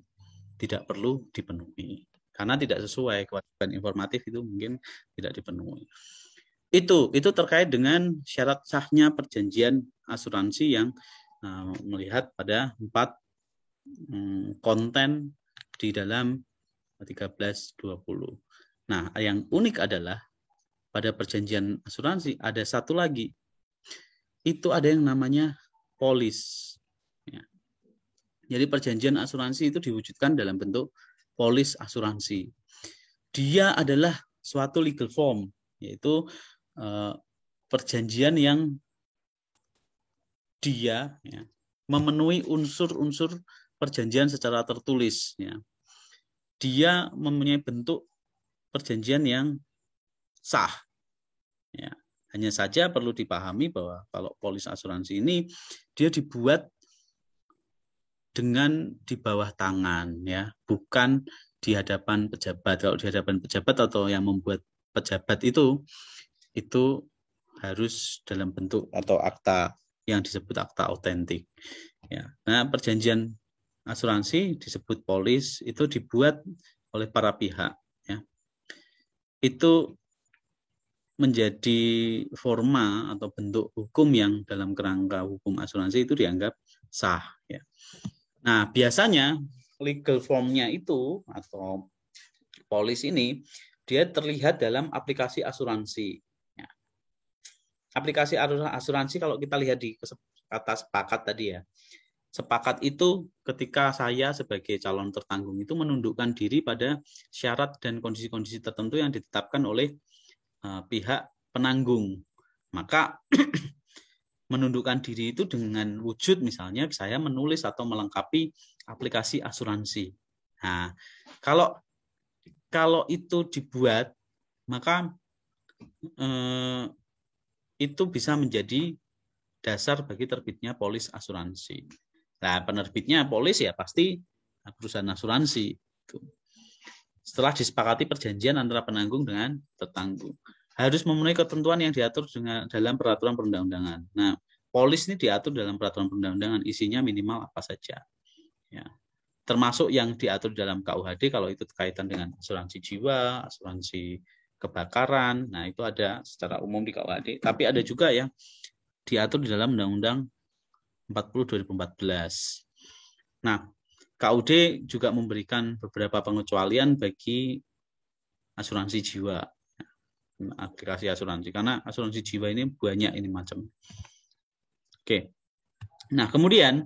tidak perlu dipenuhi karena tidak sesuai kewajiban informatif itu mungkin tidak dipenuhi. Itu terkait dengan syarat sahnya perjanjian asuransi yang melihat pada 4 konten di dalam 1320. Nah, yang unik adalah pada perjanjian asuransi ada satu lagi. Itu ada yang namanya polis. Ya. Jadi perjanjian asuransi itu diwujudkan dalam bentuk polis asuransi. Dia adalah suatu legal form, yaitu perjanjian yang dia ya, memenuhi unsur-unsur perjanjian secara tertulis. Ya. Dia mempunyai bentuk perjanjian yang sah. Ya. Hanya saja perlu dipahami bahwa kalau polis asuransi ini dia dibuat dengan di bawah tangan, ya, bukan di hadapan pejabat. Kalau di hadapan pejabat atau yang membuat pejabat itu harus dalam bentuk atau akta yang disebut akta autentik. Ya. Nah, perjanjian asuransi disebut polis itu dibuat oleh para pihak. Ya. Itu menjadi forma atau bentuk hukum yang dalam kerangka hukum asuransi itu dianggap sah. Ya. Nah, biasanya legal formnya itu atau polis ini dia terlihat dalam aplikasi asuransi. Ya. Aplikasi asuransi kalau kita lihat di kata sepakat tadi ya. Sepakat itu ketika saya sebagai calon tertanggung itu menundukkan diri pada syarat dan kondisi-kondisi tertentu yang ditetapkan oleh pihak penanggung. Maka menundukkan diri itu dengan wujud misalnya saya menulis atau melengkapi aplikasi asuransi. Nah, kalau itu dibuat maka itu bisa menjadi dasar bagi terbitnya polis asuransi. Nah, penerbitnya polis ya pasti perusahaan asuransi. Setelah disepakati perjanjian antara penanggung dengan tertanggung. Harus memenuhi ketentuan yang diatur dalam peraturan perundang-undangan. Nah, polis ini diatur dalam peraturan perundang-undangan, isinya minimal apa saja. Ya. Termasuk yang diatur dalam KUHD kalau itu kaitan dengan asuransi jiwa, asuransi kebakaran. Nah, itu ada secara umum di KUHD. Tapi ada juga yang diatur di dalam Undang-Undang 40 2014. Nah, KUD juga memberikan beberapa pengecualian bagi asuransi jiwa, aplikasi asuransi, karena asuransi jiwa ini banyak ini macam. Oke. Nah, kemudian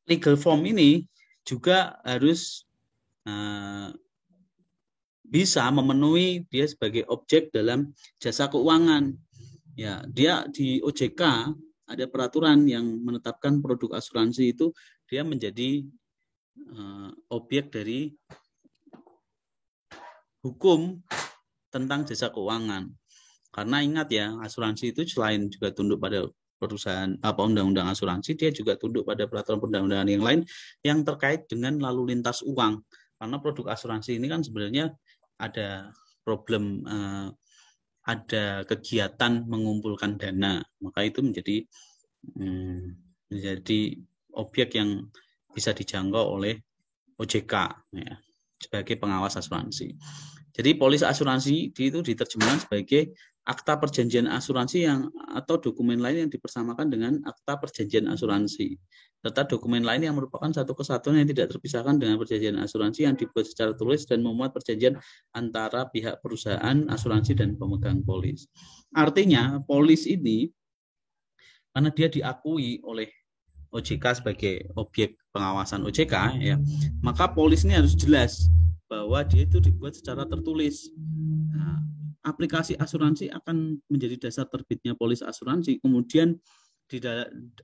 legal form ini juga harus bisa memenuhi dia sebagai objek dalam jasa keuangan. Ya, dia di OJK ada peraturan yang menetapkan produk asuransi itu dia menjadi objek dari hukum tentang jasa keuangan. Karena ingat ya, asuransi itu selain juga tunduk pada perusahaan undang-undang asuransi, dia juga tunduk pada peraturan perundang-undangan yang lain yang terkait dengan lalu lintas uang. Karena produk asuransi ini kan sebenarnya ada problem ada kegiatan mengumpulkan dana, maka itu menjadi objek yang bisa dijangkau oleh OJK ya, sebagai pengawas asuransi. Jadi polis asuransi itu diterjemahkan sebagai akta perjanjian asuransi atau dokumen lain yang dipersamakan dengan akta perjanjian asuransi, serta dokumen lain yang merupakan satu kesatuan yang tidak terpisahkan dengan perjanjian asuransi yang dibuat secara tulis dan memuat perjanjian antara pihak perusahaan asuransi dan pemegang polis. Artinya polis ini karena dia diakui oleh OJK sebagai objek pengawasan OJK ya, maka polis ini harus jelas bahwa dia itu dibuat secara tertulis. Nah, aplikasi asuransi akan menjadi dasar terbitnya polis asuransi. Kemudian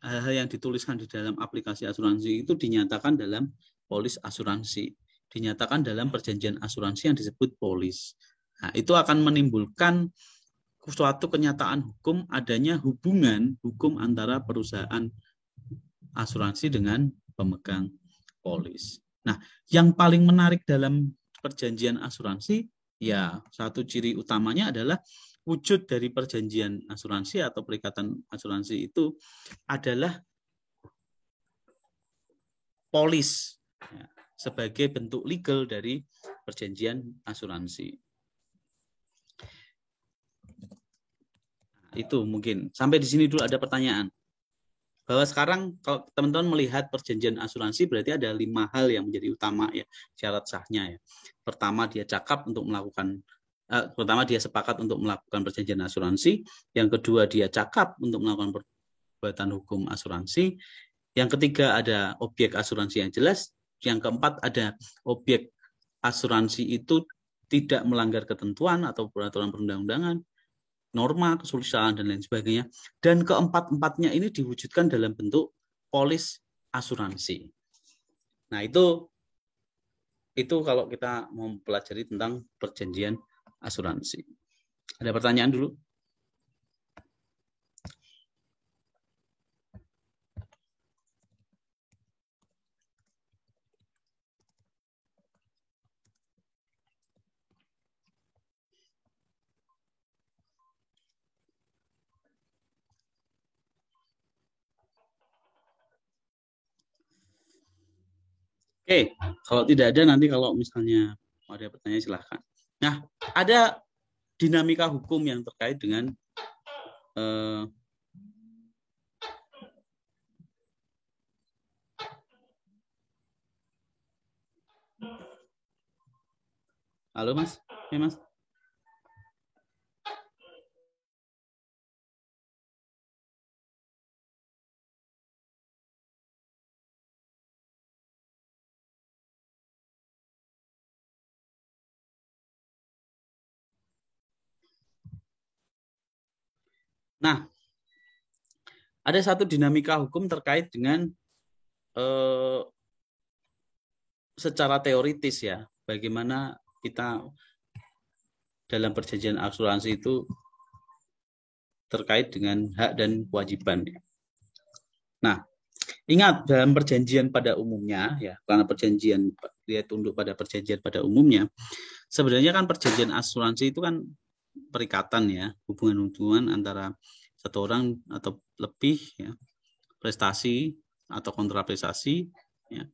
hal yang dituliskan di dalam aplikasi asuransi itu dinyatakan dalam polis asuransi, dinyatakan dalam perjanjian asuransi yang disebut polis. Nah, itu akan menimbulkan suatu kenyataan hukum adanya hubungan hukum antara perusahaan asuransi dengan pemegang polis. Nah, yang paling menarik dalam perjanjian asuransi, ya satu ciri utamanya adalah wujud dari perjanjian asuransi atau perikatan asuransi itu adalah polis ya, sebagai bentuk legal dari perjanjian asuransi. Itu mungkin. Sampai di sini dulu ada pertanyaan. Bahwa sekarang kalau teman-teman melihat perjanjian asuransi berarti ada 5 hal yang menjadi utama ya syarat sahnya ya. Pertama dia cakap untuk melakukan pertama dia sepakat untuk melakukan perjanjian asuransi, yang kedua dia cakap untuk melakukan perbuatan hukum asuransi, yang ketiga ada objek asuransi yang jelas, yang keempat ada objek asuransi itu tidak melanggar ketentuan atau peraturan perundang-undangan, norma, kesulitan, dan lain sebagainya. Dan keempat-empatnya ini diwujudkan dalam bentuk polis asuransi. Nah, itu kalau kita mempelajari tentang perjanjian asuransi. Ada pertanyaan dulu? Oke, kalau tidak ada nanti kalau misalnya ada pertanyaan silahkan. Nah, ada dinamika hukum yang terkait dengan halo Mas, Mas. Nah, ada satu dinamika hukum terkait dengan secara teoritis ya, bagaimana kita dalam perjanjian asuransi itu terkait dengan hak dan kewajiban. Nah, ingat dalam perjanjian pada umumnya ya, karena perjanjian dia tunduk pada perjanjian pada umumnya, sebenarnya kan perjanjian asuransi itu kan perikatan ya, hubungan-hubungan antara satu orang atau lebih ya, prestasi atau kontraprestasi ya.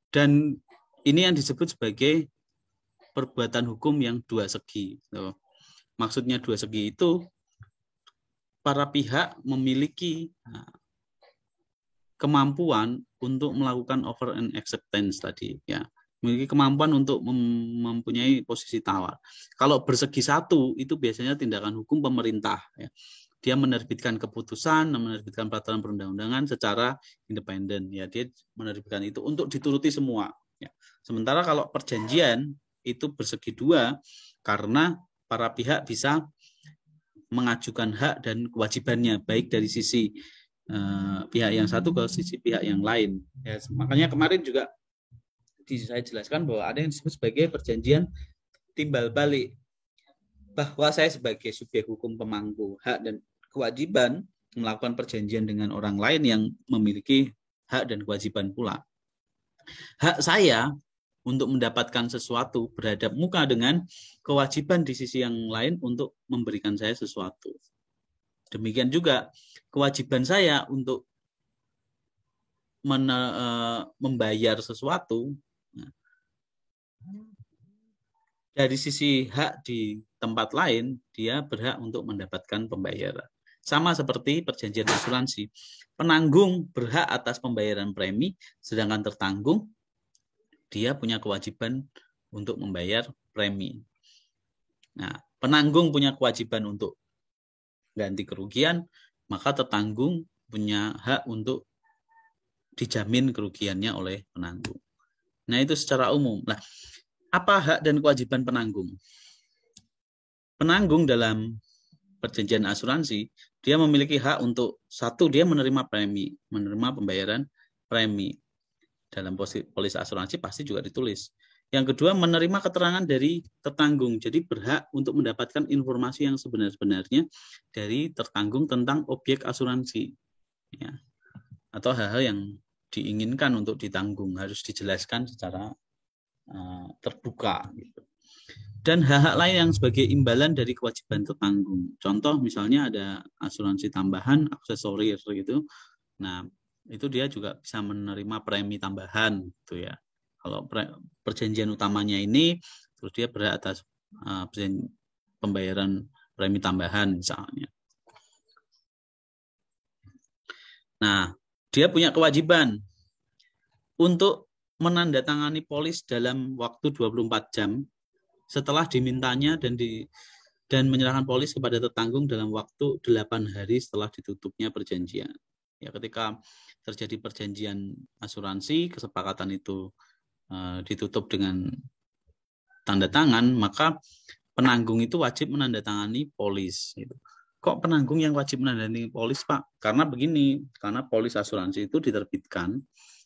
Dan ini yang disebut sebagai perbuatan hukum yang dua segi. Maksudnya dua segi itu para pihak memiliki kemampuan untuk melakukan offer and acceptance tadi ya, memiliki kemampuan untuk mempunyai posisi tawar. Kalau bersegi satu itu biasanya tindakan hukum pemerintah ya. Dia menerbitkan keputusan, menerbitkan peraturan perundang-undangan secara independen ya, dia menerbitkan itu untuk dituruti semua ya. Sementara kalau perjanjian itu bersegi dua karena para pihak bisa mengajukan hak dan kewajibannya baik dari sisi pihak yang satu ke sisi pihak yang lain ya. Makanya kemarin juga saya jelaskan bahwa ada yang disebut sebagai perjanjian timbal balik, bahwa saya sebagai subjek hukum pemangku hak dan kewajiban melakukan perjanjian dengan orang lain yang memiliki hak dan kewajiban pula. Hak saya untuk mendapatkan sesuatu berhadap muka dengan kewajiban di sisi yang lain untuk memberikan saya sesuatu. Demikian juga kewajiban saya untuk membayar sesuatu dari sisi hak di tempat lain, dia berhak untuk mendapatkan pembayaran. Sama seperti perjanjian asuransi. Penanggung berhak atas pembayaran premi, sedangkan tertanggung dia punya kewajiban untuk membayar premi. Nah, penanggung punya kewajiban untuk ganti kerugian, maka tertanggung punya hak untuk dijamin kerugiannya oleh penanggung. Nah, itu secara umum. Nah, apa hak dan kewajiban penanggung? Penanggung dalam perjanjian asuransi, dia memiliki hak untuk satu, dia menerima premi, menerima pembayaran premi. Dalam polis asuransi pasti juga ditulis. Yang kedua, menerima keterangan dari tertanggung. Jadi berhak untuk mendapatkan informasi yang sebenar-benarnya dari tertanggung tentang objek asuransi. Ya. Atau hal-hal yang diinginkan untuk ditanggung harus dijelaskan secara terbuka. Gitu. Dan hak-hak lain yang sebagai imbalan dari kewajiban tertanggung. Contoh misalnya ada asuransi tambahan, aksesoris gitu. Nah, itu dia juga bisa menerima premi tambahan gitu ya. Kalau perjanjian utamanya ini, terus dia berhak atas pembayaran premi tambahan misalnya. Nah, dia punya kewajiban untuk menandatangani polis dalam waktu 24 jam setelah dimintanya dan menyerahkan polis kepada tertanggung dalam waktu 8 hari setelah ditutupnya perjanjian. Ya, ketika terjadi perjanjian asuransi, kesepakatan itu ditutup dengan tanda tangan, maka penanggung itu wajib menandatangani polis. Gitu. Kok penanggung yang wajib menandatangani polis, Pak? Karena begini, karena polis asuransi itu diterbitkan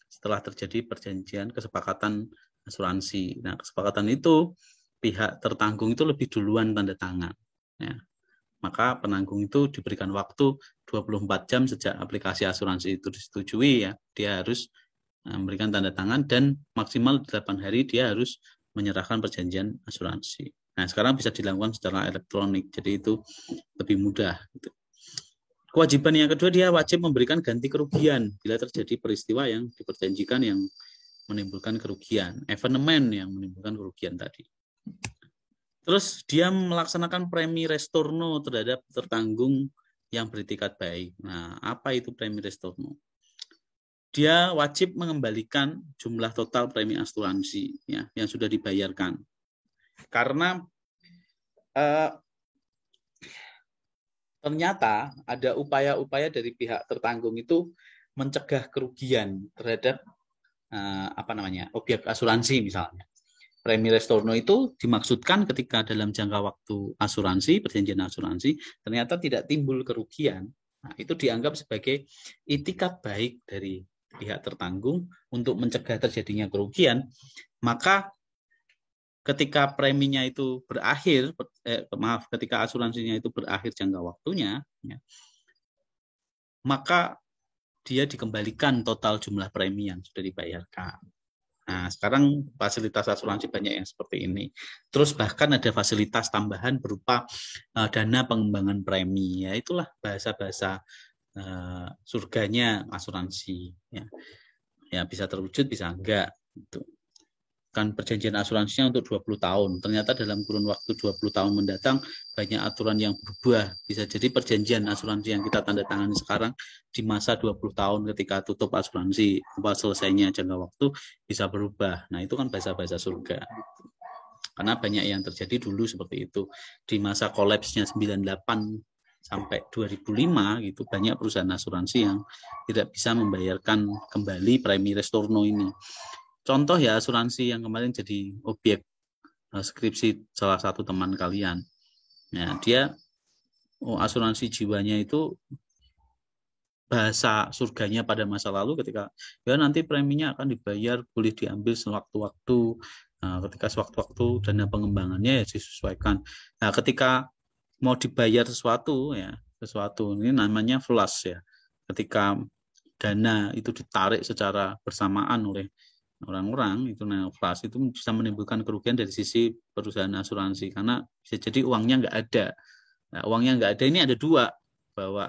setelah terjadi perjanjian kesepakatan asuransi. Nah, kesepakatan itu pihak tertanggung itu lebih duluan tanda tangan. Ya. Maka penanggung itu diberikan waktu 24 jam sejak aplikasi asuransi itu disetujui, ya. Dia harus memberikan tanda tangan dan maksimal 8 hari dia harus menyerahkan perjanjian asuransi. Nah, sekarang bisa dilakukan secara elektronik, jadi itu lebih mudah. Gitu. Kewajiban yang kedua, dia wajib memberikan ganti kerugian bila terjadi peristiwa yang diperjanjikan yang menimbulkan kerugian, evenement yang menimbulkan kerugian tadi. Terus dia melaksanakan premi restorno terhadap tertanggung yang beritikat baik. Nah, apa itu premi restorno? Dia wajib mengembalikan jumlah total premi asuransi, ya, yang sudah dibayarkan. Karena ternyata ada upaya-upaya dari pihak tertanggung itu mencegah kerugian terhadap objek asuransi misalnya. Premi restorno itu dimaksudkan ketika dalam jangka waktu asuransi, perjanjian asuransi, ternyata tidak timbul kerugian. Nah, itu dianggap sebagai itikat baik dari pihak tertanggung untuk mencegah terjadinya kerugian. Maka ketika preminya itu berakhir, ketika asuransinya itu berakhir jangka waktunya, ya, maka dia dikembalikan total jumlah premi yang sudah dibayarkan. Nah, sekarang fasilitas asuransi banyak yang seperti ini. Terus bahkan ada fasilitas tambahan berupa dana pengembangan premi. Ya, itulah bahasa-bahasa surganya asuransi. Ya. Ya, bisa terwujud, bisa enggak. Gitu. Kan perjanjian asuransinya untuk 20 tahun. Ternyata dalam kurun waktu 20 tahun mendatang banyak aturan yang berubah. Bisa jadi perjanjian asuransi yang kita tanda tangani sekarang di masa 20 tahun ketika tutup asuransi, selesainya jangka waktu bisa berubah. Nah, itu kan bahasa-bahasa surga. Karena banyak yang terjadi dulu seperti itu. Di masa kolapsnya 98 sampai 2005 gitu, banyak perusahaan asuransi yang tidak bisa membayarkan kembali premi restorno ini. Contoh ya, asuransi yang kemarin jadi objek skripsi salah satu teman kalian. Nah, dia asuransi jiwanya itu bahasa surganya pada masa lalu ketika ya nanti preminya akan dibayar, boleh diambil sewaktu-waktu. Nah, ketika sewaktu-waktu dana pengembangannya ya disesuaikan. Nah, ketika mau dibayar sesuatu ini namanya flush ya. Ketika dana itu ditarik secara bersamaan oleh orang-orang, itu flush itu bisa menimbulkan kerugian dari sisi perusahaan asuransi karena bisa jadi uangnya nggak ada. Nah, uangnya nggak ada ini ada dua, bahwa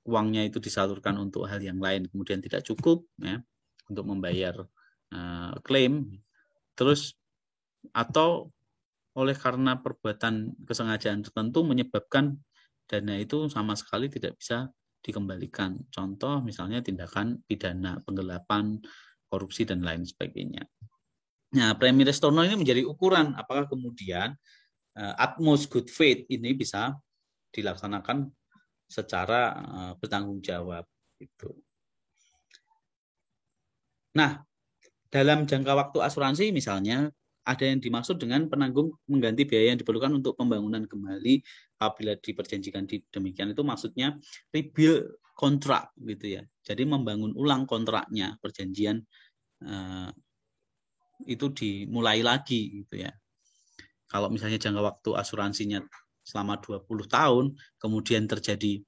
uangnya itu disalurkan untuk hal yang lain kemudian tidak cukup ya untuk membayar klaim, terus atau oleh karena perbuatan kesengajaan tertentu menyebabkan dana itu sama sekali tidak bisa dikembalikan. Contoh misalnya tindakan pidana, penggelapan, korupsi, dan lain sebagainya. Nah, premi restorno ini menjadi ukuran apakah kemudian utmost good faith ini bisa dilaksanakan secara bertanggung jawab. Gitu. Nah, dalam jangka waktu asuransi misalnya, ada yang dimaksud dengan penanggung mengganti biaya yang diperlukan untuk pembangunan kembali apabila diperjanjikan demikian, itu maksudnya rebuild kontrak gitu ya. Jadi membangun ulang kontraknya, perjanjian itu dimulai lagi gitu ya. Kalau misalnya jangka waktu asuransinya selama 20 tahun, kemudian terjadi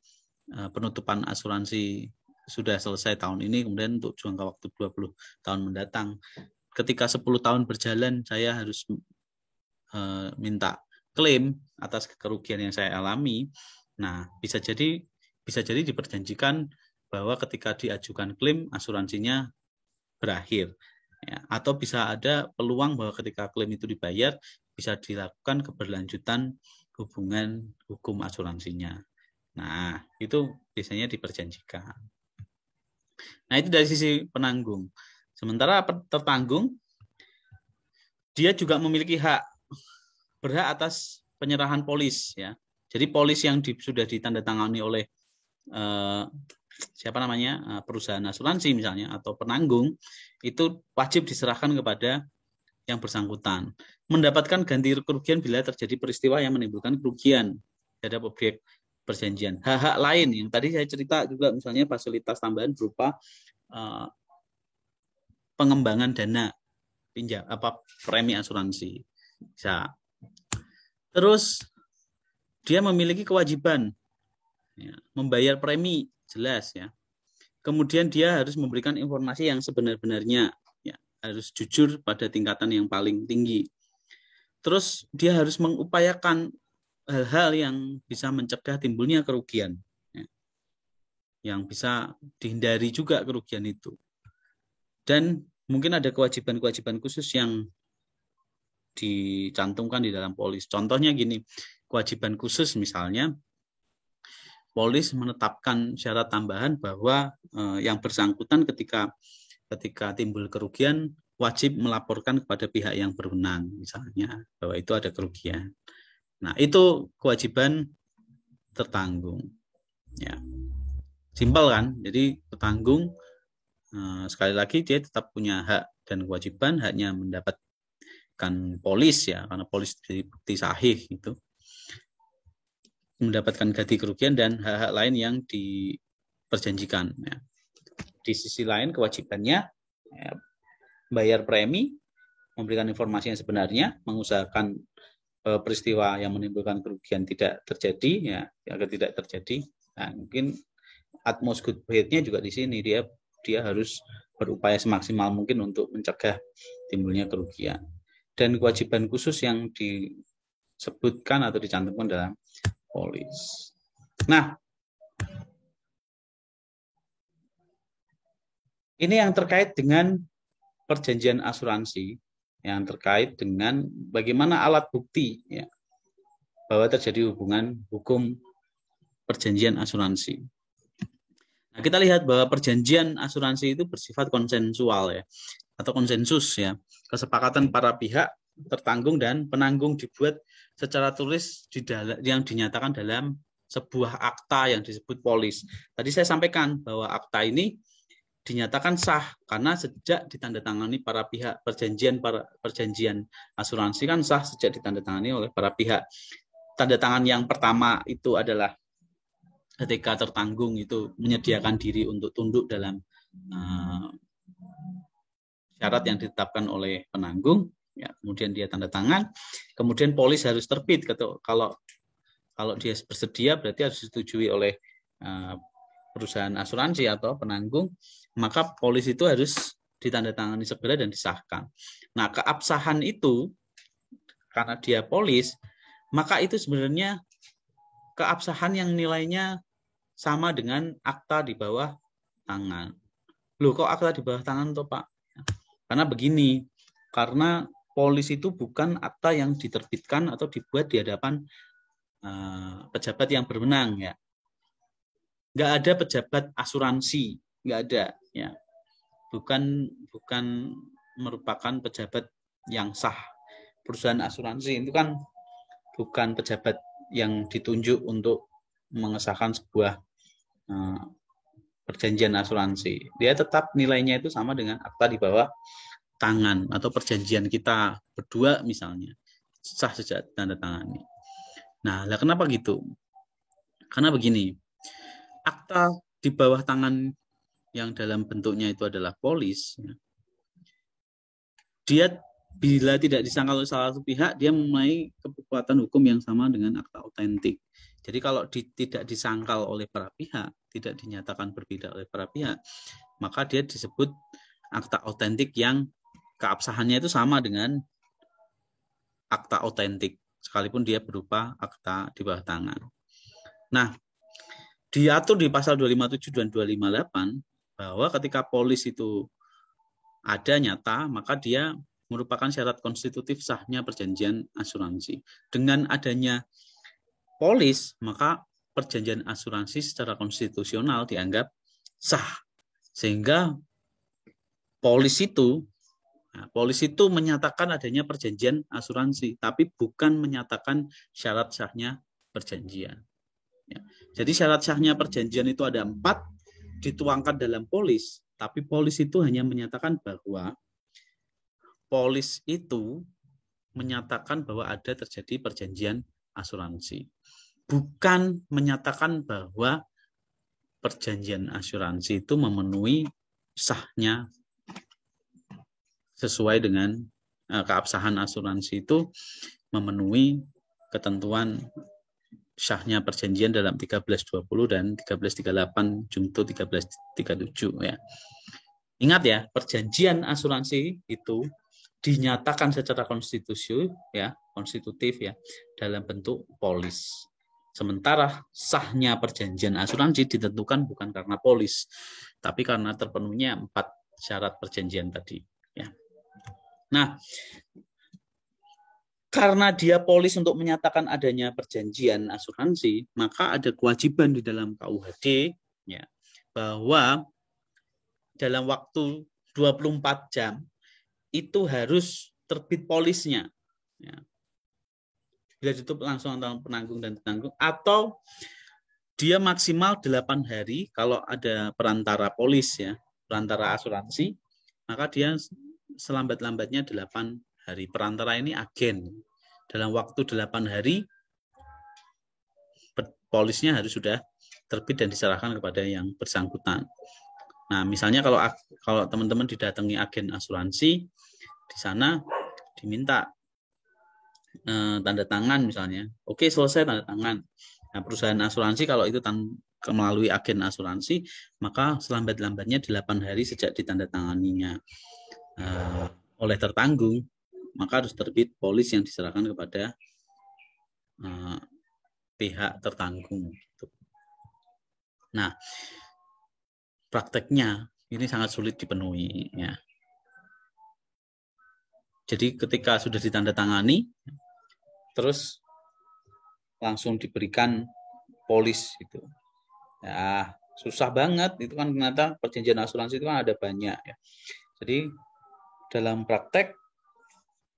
penutupan asuransi sudah selesai tahun ini, kemudian untuk jangka waktu 20 tahun mendatang, ketika 10 tahun berjalan saya harus minta klaim atas kerugian yang saya alami. Nah, bisa jadi diperjanjikan bahwa ketika diajukan klaim asuransinya berakhir. Ya, atau bisa ada peluang bahwa ketika klaim itu dibayar bisa dilakukan keberlanjutan hubungan hukum asuransinya. Nah, itu biasanya diperjanjikan. Nah, itu dari sisi penanggung. Sementara tertanggung, dia juga memiliki berhak atas penyerahan polis. Ya. Jadi polis yang sudah ditandatangani oleh perusahaan asuransi misalnya atau penanggung, itu wajib diserahkan kepada yang bersangkutan. Mendapatkan ganti kerugian bila terjadi peristiwa yang menimbulkan kerugian terhadap objek perjanjian. Hak-hak lain yang tadi saya cerita juga, misalnya fasilitas tambahan berupa pengembangan dana pinjam premi asuransi. Bisa. Terus dia memiliki kewajiban ya, membayar premi, jelas ya. Kemudian dia harus memberikan informasi yang sebenar-benarnya, ya, harus jujur pada tingkatan yang paling tinggi. Terus dia harus mengupayakan hal-hal yang bisa mencegah timbulnya kerugian, ya, yang bisa dihindari juga kerugian itu. Dan mungkin ada kewajiban-kewajiban khusus yang dicantumkan di dalam polis. Contohnya gini, kewajiban khusus misalnya, polis menetapkan syarat tambahan bahwa yang bersangkutan ketika timbul kerugian wajib melaporkan kepada pihak yang berwenang, misalnya bahwa itu ada kerugian. Nah, itu kewajiban tertanggung. Ya, simpel kan? Jadi tertanggung, sekali lagi dia tetap punya hak dan kewajiban, haknya mendapatkan polis ya, karena polis jadi bukti sahih itu, mendapatkan ganti kerugian dan hak-hak lain yang diperjanjikan. Ya. Di sisi lain kewajibannya ya, bayar premi, memberikan informasi yang sebenarnya, mengusahakan peristiwa yang menimbulkan kerugian tidak terjadi, ya agar tidak terjadi. Nah, mungkin utmost good faith-nya juga di sini, dia harus berupaya semaksimal mungkin untuk mencegah timbulnya kerugian. Dan kewajiban khusus yang disebutkan atau dicantumkan dalam polis. Nah, ini yang terkait dengan perjanjian asuransi, yang terkait dengan bagaimana alat bukti ya, bahwa terjadi hubungan hukum perjanjian asuransi. Nah, kita lihat bahwa perjanjian asuransi itu bersifat konsensual ya, atau konsensus ya, kesepakatan para pihak tertanggung dan penanggung dibuat secara tulis yang dinyatakan dalam sebuah akta yang disebut polis. Tadi saya sampaikan bahwa akta ini dinyatakan sah karena sejak ditandatangani para pihak, perjanjian asuransi kan sah sejak ditandatangani oleh para pihak. Tanda tangan yang pertama itu adalah ketika tertanggung itu menyediakan diri untuk tunduk dalam syarat yang ditetapkan oleh penanggung. Ya, kemudian dia tanda tangan, kemudian polis harus terbit. Kalau dia bersedia berarti harus disetujui oleh perusahaan asuransi atau penanggung, maka polis itu harus ditandatangani segera dan disahkan. Nah, keabsahan itu karena dia polis, maka itu sebenarnya keabsahan yang nilainya sama dengan akta di bawah tangan. Loh, kok akta di bawah tangan toh, Pak? Karena begini, karena polis itu bukan akta yang diterbitkan atau dibuat di hadapan pejabat yang berwenang ya. Nggak ada pejabat asuransi, nggak ada ya. Bukan merupakan pejabat yang sah. Perusahaan asuransi itu kan bukan pejabat yang ditunjuk untuk mengesahkan sebuah perjanjian asuransi. Dia tetap nilainya itu sama dengan akta di bawah tangan atau perjanjian kita berdua misalnya, sah sejak tanda tangani. Nah, kenapa gitu? Karena begini, akta di bawah tangan yang dalam bentuknya itu adalah polis, ya, dia bila tidak disangkal oleh salah satu pihak, dia mempunyai kekuatan hukum yang sama dengan akta otentik. Jadi kalau tidak disangkal oleh para pihak, tidak dinyatakan berbeda oleh para pihak, maka dia disebut akta otentik yang keabsahannya itu sama dengan akta otentik, sekalipun dia berupa akta di bawah tangan. Nah, diatur di pasal 257 dan 258 bahwa ketika polis itu ada nyata, maka dia merupakan syarat konstitutif sahnya perjanjian asuransi. Dengan adanya polis, maka perjanjian asuransi secara konstitusional dianggap sah. Sehingga polis itu menyatakan adanya perjanjian asuransi, tapi bukan menyatakan syarat sahnya perjanjian. Ya. Jadi syarat sahnya perjanjian itu ada 4, dituangkan dalam polis, tapi polis itu hanya menyatakan bahwa polis itu menyatakan bahwa ada terjadi perjanjian asuransi. Bukan menyatakan bahwa perjanjian asuransi itu memenuhi sahnya sesuai dengan keabsahan asuransi itu memenuhi ketentuan sahnya perjanjian dalam 1320 dan 1338 Junto 1337 ya. Ingat ya, perjanjian asuransi itu dinyatakan secara konstitutif ya dalam bentuk polis. Sementara sahnya perjanjian asuransi ditentukan bukan karena polis, tapi karena terpenuhnya 4 syarat perjanjian tadi ya. Nah, karena dia polis untuk menyatakan adanya perjanjian asuransi, maka ada kewajiban di dalam KUHD ya, bahwa dalam waktu 24 jam itu harus terbit polisnya. Ya. Bila ditutup langsung antara penanggung dan tertanggung, atau dia maksimal 8 hari kalau ada perantara polis ya, perantara asuransi, maka dia selambat-lambatnya 8 hari. Perantara ini agen. Dalam waktu 8 hari polisnya harus sudah terbit dan diserahkan kepada yang bersangkutan. Nah, misalnya kalau teman-teman didatangi agen asuransi, di sana diminta tanda tangan misalnya. Oke, selesai tanda tangan. Nah, perusahaan asuransi kalau itu melalui agen asuransi, maka selambat-lambatnya 8 hari sejak ditandatanganinya oleh tertanggung, maka harus terbit polis yang diserahkan kepada pihak tertanggung. Nah, prakteknya ini sangat sulit dipenuhi ya. Jadi ketika sudah ditandatangani, terus langsung diberikan polis itu. Ya, susah banget itu kan, ternyata perjanjian asuransi itu kan ada banyak ya. Jadi dalam praktek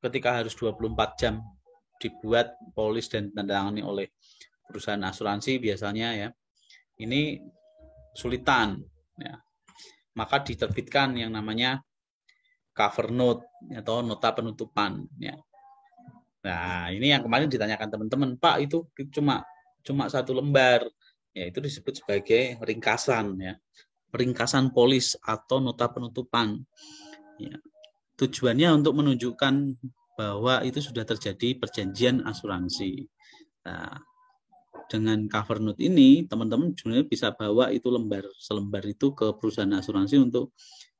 ketika harus 24 jam dibuat polis dan ditandatangani oleh perusahaan asuransi biasanya ya, ini sulitan ya. Maka diterbitkan yang namanya cover note atau nota penutupan ya. Nah, ini yang kemarin ditanyakan teman-teman, Pak, itu cuma 1 lembar. Ya, itu disebut sebagai ringkasan ya. Ringkasan polis atau nota penutupan. Ya. Tujuannya untuk menunjukkan bahwa itu sudah terjadi perjanjian asuransi. Nah, dengan cover note ini, teman-teman sebenarnya bisa bawa itu selembar itu ke perusahaan asuransi untuk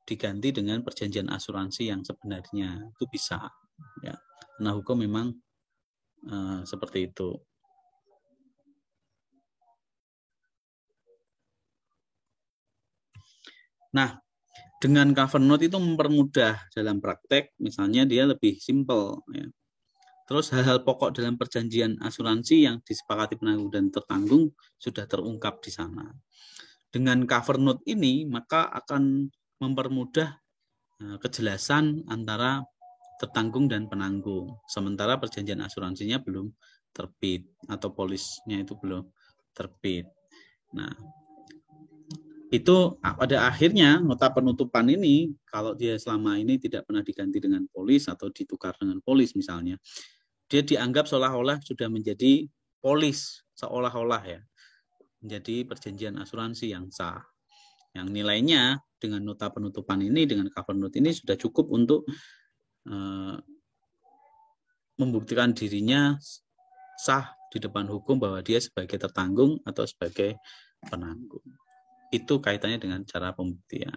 diganti dengan perjanjian asuransi yang sebenarnya. Itu bisa ya. Nah, hukum memang seperti itu. Nah, dengan cover note itu mempermudah dalam praktek, misalnya dia lebih simpel ya. Terus hal-hal pokok dalam perjanjian asuransi yang disepakati penanggung dan tertanggung sudah terungkap di sana. Dengan cover note ini maka akan mempermudah kejelasan antara tertanggung dan penanggung. Sementara perjanjian asuransinya belum terbit atau polisnya itu belum terbit. Nah, itu pada akhirnya nota penutupan ini kalau dia selama ini tidak pernah diganti dengan polis atau ditukar dengan polis misalnya, dia dianggap seolah-olah sudah menjadi polis, seolah-olah ya, menjadi perjanjian asuransi yang sah. Yang nilainya dengan nota penutupan ini, dengan cover note ini sudah cukup untuk membuktikan dirinya sah di depan hukum bahwa dia sebagai tertanggung atau sebagai penanggung. Itu kaitannya dengan cara pembuktian.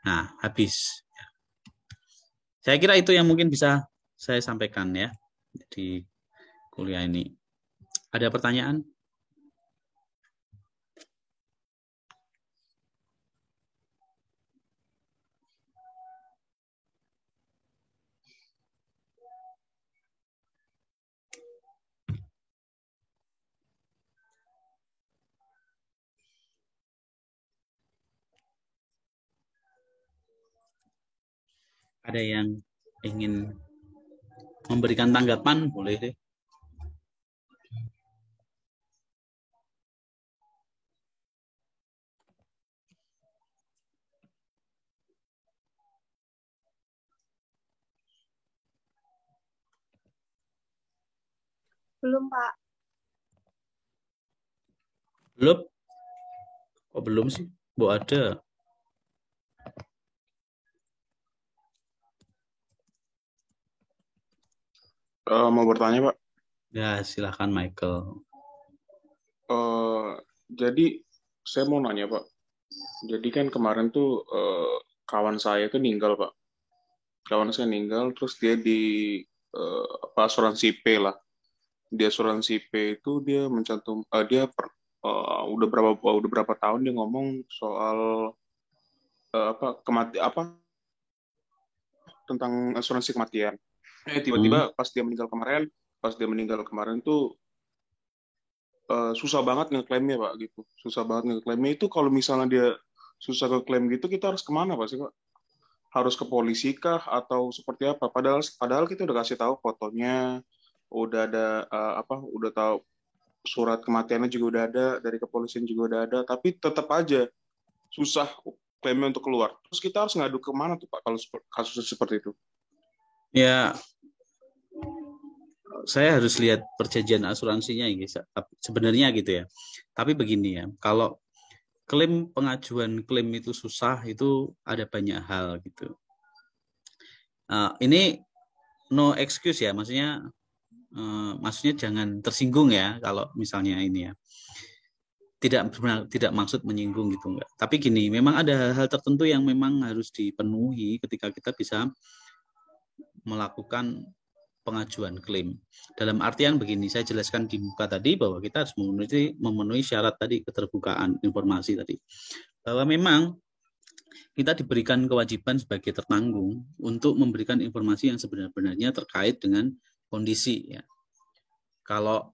Nah, habis. Saya kira itu yang mungkin bisa saya sampaikan ya di kuliah ini. Ada pertanyaan? Ada yang ingin memberikan tanggapan, boleh deh. Belum, Pak. Belum? Kok belum sih? Bu ada. Mau bertanya, Pak. Ya, silakan Michael. Jadi saya mau nanya, Pak. Jadi kan kemarin tuh kawan saya tuh meninggal, Pak. Kawan saya meninggal, terus dia di asuransi P lah. Di asuransi P itu dia mencantum, udah berapa tahun dia ngomong soal tentang asuransi kematian. Tiba-tiba pas dia meninggal kemarin tuh susah banget ngeklaimnya, Pak, gitu. Susah banget ngeklaimnya itu. Kalau misalnya dia susah ngeklaim gitu, kita harus kemana, Pak, sih, Pak? Harus ke polisi kah atau seperti apa? Padahal kita udah kasih tahu fotonya, udah ada udah tahu surat kematiannya juga udah ada, dari kepolisian juga udah ada, tapi tetap aja susah klaimnya untuk keluar. Terus kita harus ngadu kemana tuh, Pak, kalau kasus seperti itu? Ya, saya harus lihat perjanjian asuransinya ini sebenarnya gitu ya. Tapi begini ya, kalau pengajuan klaim itu susah, itu ada banyak hal gitu. Ini no excuse ya, maksudnya jangan tersinggung ya kalau misalnya ini ya. Tidak maksud menyinggung gitu enggak. Tapi gini, memang ada hal-hal tertentu yang memang harus dipenuhi ketika kita bisa melakukan pengajuan klaim. Dalam artian begini, saya jelaskan di muka tadi bahwa kita harus memenuhi syarat tadi, keterbukaan informasi tadi. Bahwa memang kita diberikan kewajiban sebagai tertanggung untuk memberikan informasi yang sebenarnya terkait dengan kondisi ya. Kalau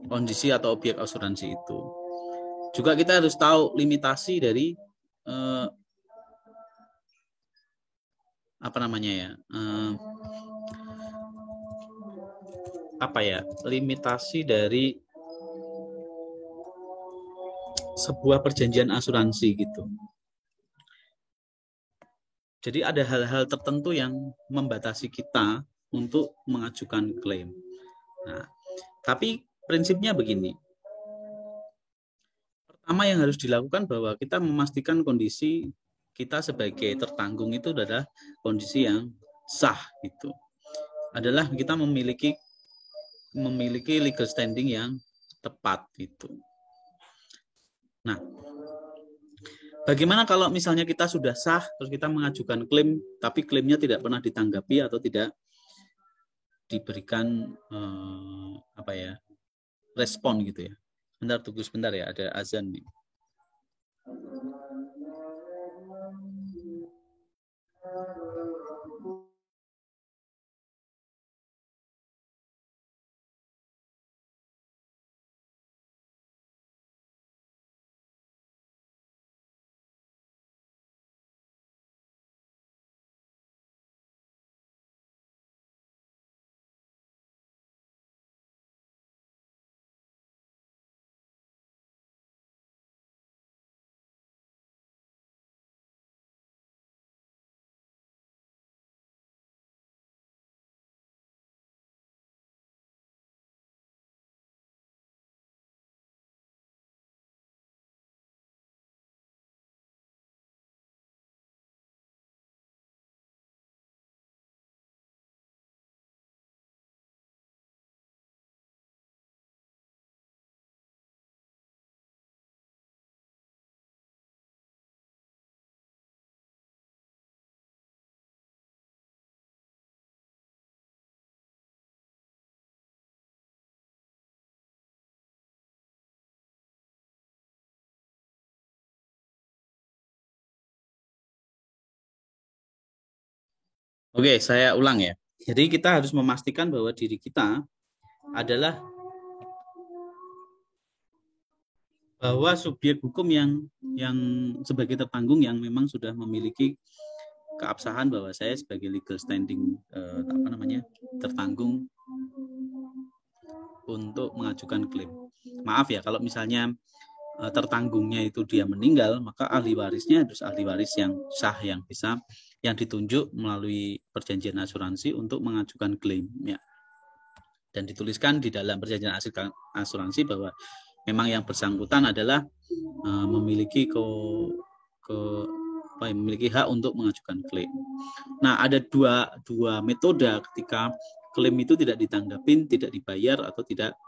kondisi atau objek asuransi itu. Juga kita harus tahu limitasi dari limitasi dari sebuah perjanjian asuransi gitu. Jadi ada hal-hal tertentu yang membatasi kita untuk mengajukan klaim. Nah, tapi prinsipnya begini. Pertama yang harus dilakukan bahwa kita memastikan kondisi kita sebagai tertanggung itu adalah kondisi yang sah gitu. Adalah kita memiliki legal standing yang tepat itu. Nah, bagaimana kalau misalnya kita sudah sah terus kita mengajukan klaim tapi klaimnya tidak pernah ditanggapi atau tidak diberikan respon gitu ya. Tunggu sebentar ya, ada azan nih. Oke, saya ulang ya. Jadi kita harus memastikan bahwa diri kita adalah bahwa subjek hukum yang sebagai tertanggung yang memang sudah memiliki keabsahan bahwa saya sebagai legal standing tertanggung untuk mengajukan klaim. Maaf ya kalau misalnya tertanggungnya itu dia meninggal, maka ahli warisnya harus ahli waris yang sah yang ditunjuk melalui perjanjian asuransi untuk mengajukan klaim ya. Dan dituliskan di dalam perjanjian asuransi bahwa memang yang bersangkutan adalah memiliki memiliki hak untuk mengajukan klaim. Nah, ada dua metode ketika klaim itu tidak ditanggapin, tidak dibayar atau tidak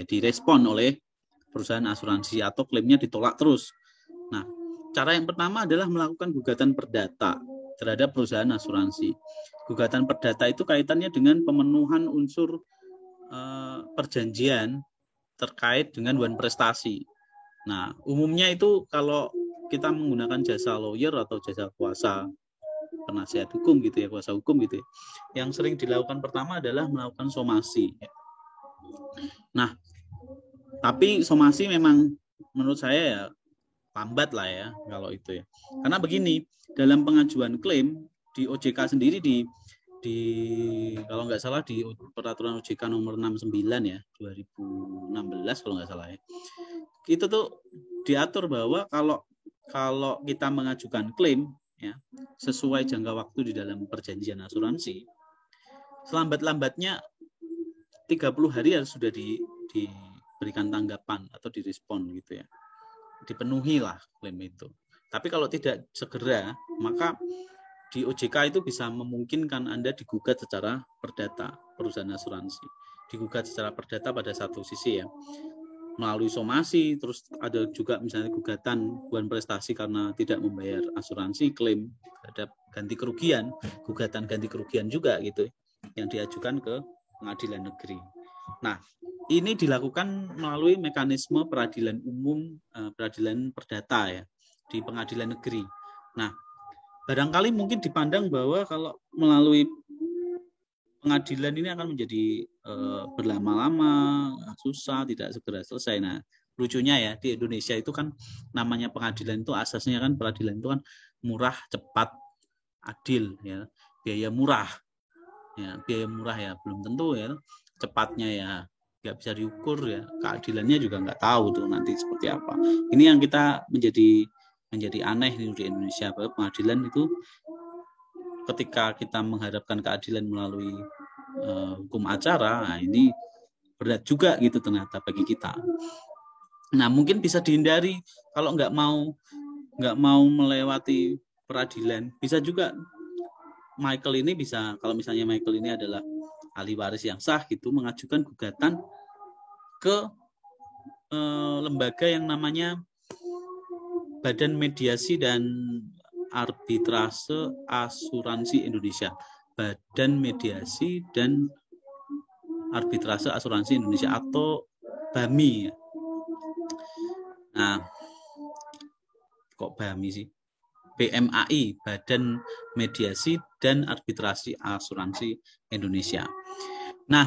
direspon oleh perusahaan asuransi atau klaimnya ditolak terus. Nah, cara yang pertama adalah melakukan gugatan perdata terhadap perusahaan asuransi. Gugatan perdata itu kaitannya dengan pemenuhan unsur perjanjian terkait dengan wan prestasi. Nah, umumnya itu kalau kita menggunakan jasa lawyer atau jasa kuasa penasihat hukum gitu ya, kuasa hukum gitu ya, yang sering dilakukan pertama adalah melakukan somasi. Nah, tapi somasi memang menurut saya ya lambat lah ya kalau itu ya. Karena begini, dalam pengajuan klaim di OJK sendiri di kalau nggak salah di peraturan OJK nomor 69 ya 2016 kalau nggak salah ya, itu tuh diatur bahwa kalau kita mengajukan klaim ya sesuai jangka waktu di dalam perjanjian asuransi, selambat-lambatnya 30 hari harus sudah diberikan tanggapan atau direspon gitu ya, dipenuhi lah klaim itu. Tapi kalau tidak segera, maka di OJK itu bisa memungkinkan Anda digugat secara perdata perusahaan asuransi. Digugat secara perdata pada satu sisi ya, melalui somasi, terus ada juga misalnya gugatan wan prestasi karena tidak membayar asuransi, klaim terhadap ganti kerugian, gugatan ganti kerugian juga gitu yang diajukan ke pengadilan negeri. Nah, ini dilakukan melalui mekanisme peradilan umum, peradilan perdata ya di pengadilan negeri. Nah, barangkali mungkin dipandang bahwa kalau melalui pengadilan ini akan menjadi berlama-lama, susah, tidak segera selesai. Nah, lucunya ya di Indonesia itu kan namanya pengadilan itu asasnya kan peradilan itu kan murah, cepat, adil ya, biaya murah. Ya, biaya murah ya belum tentu ya, cepatnya ya nggak bisa diukur ya, keadilannya juga nggak tahu tuh nanti seperti apa. Ini yang kita menjadi aneh di Indonesia, bahwa pengadilan itu ketika kita mengharapkan keadilan melalui hukum acara, nah ini berat juga gitu ternyata bagi kita. Nah, mungkin bisa dihindari kalau nggak mau melewati peradilan, bisa juga Michael ini bisa, kalau misalnya Michael ini adalah ahli waris yang sah gitu, mengajukan gugatan ke lembaga yang namanya Badan Mediasi dan Arbitrase Asuransi Indonesia. Badan Mediasi dan Arbitrase Asuransi Indonesia atau BAMI. Nah, kok BAMI sih? BMAI, Badan Mediasi dan Arbitrasi Asuransi Indonesia. Nah,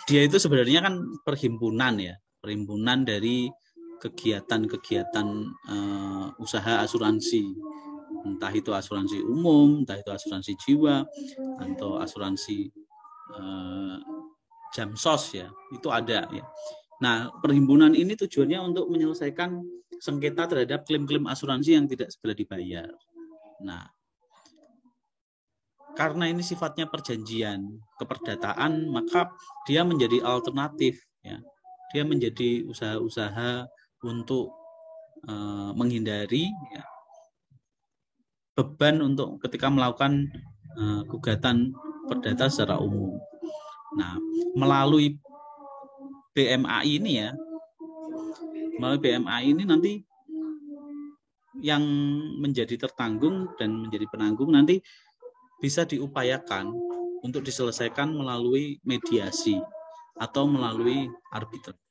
dia itu sebenarnya kan perhimpunan ya, perhimpunan dari kegiatan-kegiatan usaha asuransi, entah itu asuransi umum, entah itu asuransi jiwa, atau asuransi jamsos ya, itu ada ya. Nah, perhimpunan ini tujuannya untuk menyelesaikan sengketa terhadap klaim-klaim asuransi yang tidak segera dibayar. Nah, karena ini sifatnya perjanjian keperdataan, maka dia menjadi alternatif ya. Dia menjadi usaha-usaha untuk menghindari ya, beban untuk ketika melakukan gugatan perdata secara umum. Nah, melalui BMAI ini ya, melalui BMAI ini nanti yang menjadi tertanggung dan menjadi penanggung nanti bisa diupayakan untuk diselesaikan melalui mediasi atau melalui arbitrase.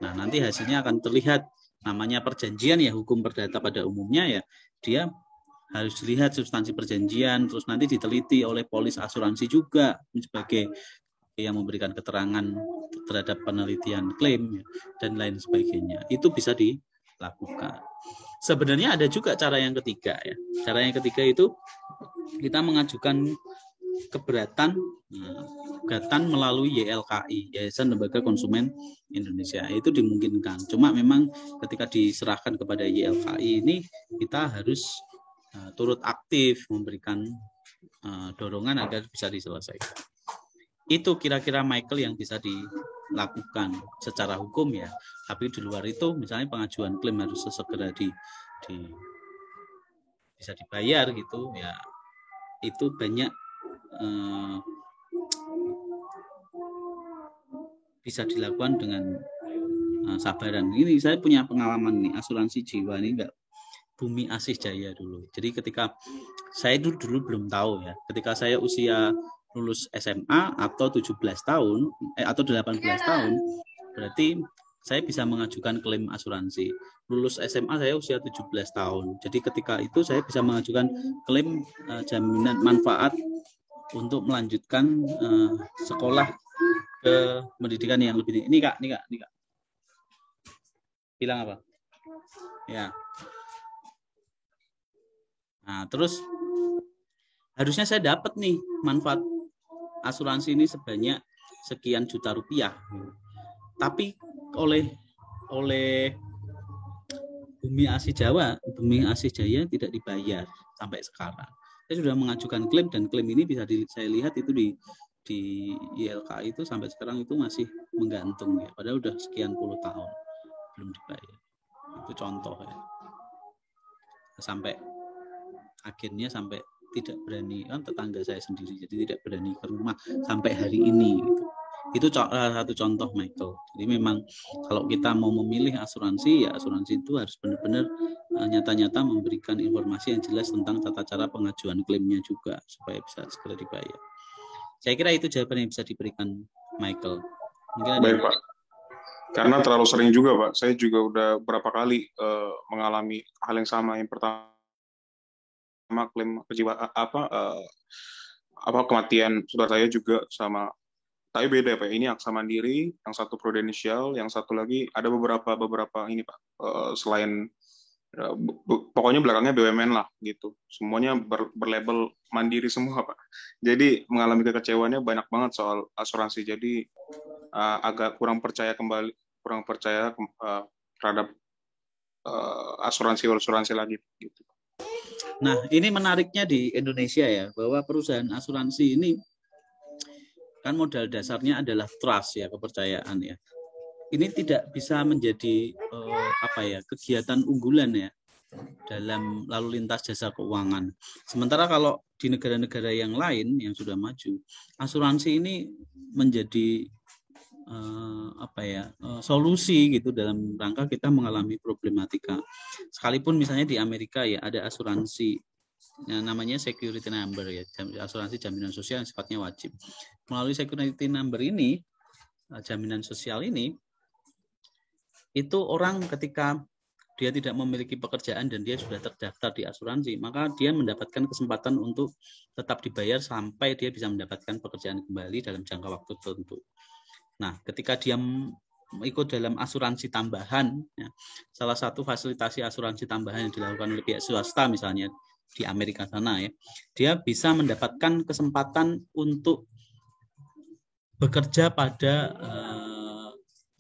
Nah, nanti hasilnya akan terlihat, namanya perjanjian ya, hukum perdata pada umumnya ya, dia harus dilihat substansi perjanjian, terus nanti diteliti oleh polis asuransi juga sebagai yang memberikan keterangan terhadap penelitian klaim ya, dan lain sebagainya. Itu bisa dilakukan. Sebenarnya ada juga cara yang ketiga ya. Cara yang ketiga itu kita mengajukan keberatan gugatan melalui YLKI, Yayasan Lembaga Konsumen Indonesia. Itu dimungkinkan. Cuma memang ketika diserahkan kepada YLKI ini kita harus turut aktif memberikan dorongan agar bisa diselesaikan. Itu kira-kira Michael yang bisa dilakukan secara hukum ya. Tapi di luar itu misalnya pengajuan klaim harus segera bisa dibayar gitu ya. Itu banyak bisa dilakukan dengan sabaran. Ini saya punya pengalaman nih, asuransi jiwa ini enggak Bumi Asih Jaya dulu. Jadi ketika saya dulu belum tahu ya, ketika saya usia lulus SMA atau 17 tahun atau 18 tahun, berarti saya bisa mengajukan klaim asuransi. Lulus SMA saya usia 17 tahun. Jadi ketika itu saya bisa mengajukan klaim jaminan manfaat untuk melanjutkan sekolah ke pendidikan yang lebih tinggi. Ini Kak. Bilang apa? Ya. Nah, terus harusnya saya dapat nih manfaat asuransi ini sebanyak sekian juta rupiah. Tapi oleh Bumi Asih Jaya tidak dibayar sampai sekarang. Saya sudah mengajukan klaim dan klaim ini bisa saya lihat itu di ILKA itu sampai sekarang itu masih menggantung ya. Padahal udah sekian puluh tahun belum dibayar. Itu contoh ya. Sampai akhirnya tidak berani, kan tetangga saya sendiri jadi tidak berani ke rumah sampai hari ini gitu. Itu satu contoh Michael. Jadi memang kalau kita mau memilih asuransi ya asuransi itu harus benar-benar nyata-nyata memberikan informasi yang jelas tentang tata cara pengajuan klaimnya juga supaya bisa segera dibayar. Saya kira itu jawaban yang bisa diberikan Michael. Baik Pak. Karena terlalu sering juga Pak. Saya juga udah berapa kali mengalami hal yang sama. Yang pertama klaim kejiwaan kematian saudara saya juga sama, tapi beda Pak. Ini Aksa Mandiri, yang satu Prudential, yang satu lagi ada beberapa ini Pak. Selain pokoknya belakangnya BUMN lah gitu. Semuanya berlabel Mandiri semua Pak. Jadi mengalami kekecewaannya banyak banget soal asuransi. Jadi agak kurang percaya terhadap asuransi lagi gitu. Nah, ini menariknya di Indonesia ya, bahwa perusahaan asuransi ini kan modal dasarnya adalah trust ya, kepercayaan ya. Ini tidak bisa menjadi kegiatan unggulan ya dalam lalu lintas jasa keuangan. Sementara kalau di negara-negara yang lain yang sudah maju, asuransi ini menjadi solusi gitu dalam rangka kita mengalami problematika. Sekalipun misalnya di Amerika ya ada asuransi namanya security number ya, asuransi jaminan sosial yang sifatnya wajib. Melalui security number ini, jaminan sosial ini, itu orang ketika dia tidak memiliki pekerjaan dan dia sudah terdaftar di asuransi, maka dia mendapatkan kesempatan untuk tetap dibayar sampai dia bisa mendapatkan pekerjaan kembali dalam jangka waktu tertentu. Nah, ketika dia ikut dalam asuransi tambahan, ya, salah satu fasilitasi asuransi tambahan yang dilakukan oleh pihak swasta misalnya di Amerika sana ya, dia bisa mendapatkan kesempatan untuk bekerja pada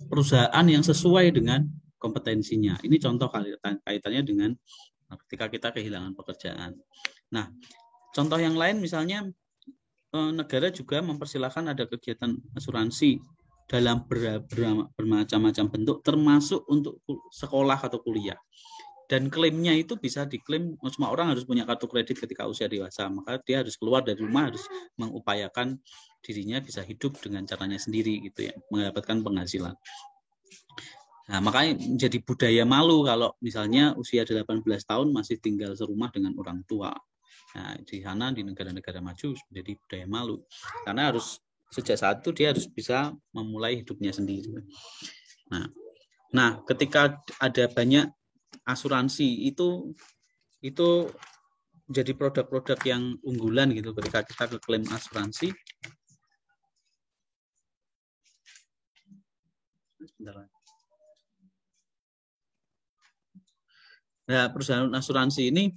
perusahaan yang sesuai dengan kompetensinya. Ini contoh kaitannya dengan ketika kita kehilangan pekerjaan. Nah, contoh yang lain misalnya negara juga mempersilahkan ada kegiatan asuransi dalam bermacam-macam bentuk, termasuk untuk sekolah atau kuliah. Dan klaimnya itu bisa diklaim, semua orang harus punya kartu kredit ketika usia dewasa, maka dia harus keluar dari rumah, harus mengupayakan dirinya bisa hidup dengan caranya sendiri gitu ya, mendapatkan penghasilan. Nah, makanya menjadi budaya malu kalau misalnya usia 18 tahun masih tinggal serumah dengan orang tua. Nah, di sana di negara-negara maju menjadi budaya malu. Karena harus sejak saat itu dia harus bisa memulai hidupnya sendiri. Nah, ketika ada banyak asuransi itu jadi produk-produk yang unggulan gitu ketika kita ke klaim asuransi. Nah, perusahaan asuransi ini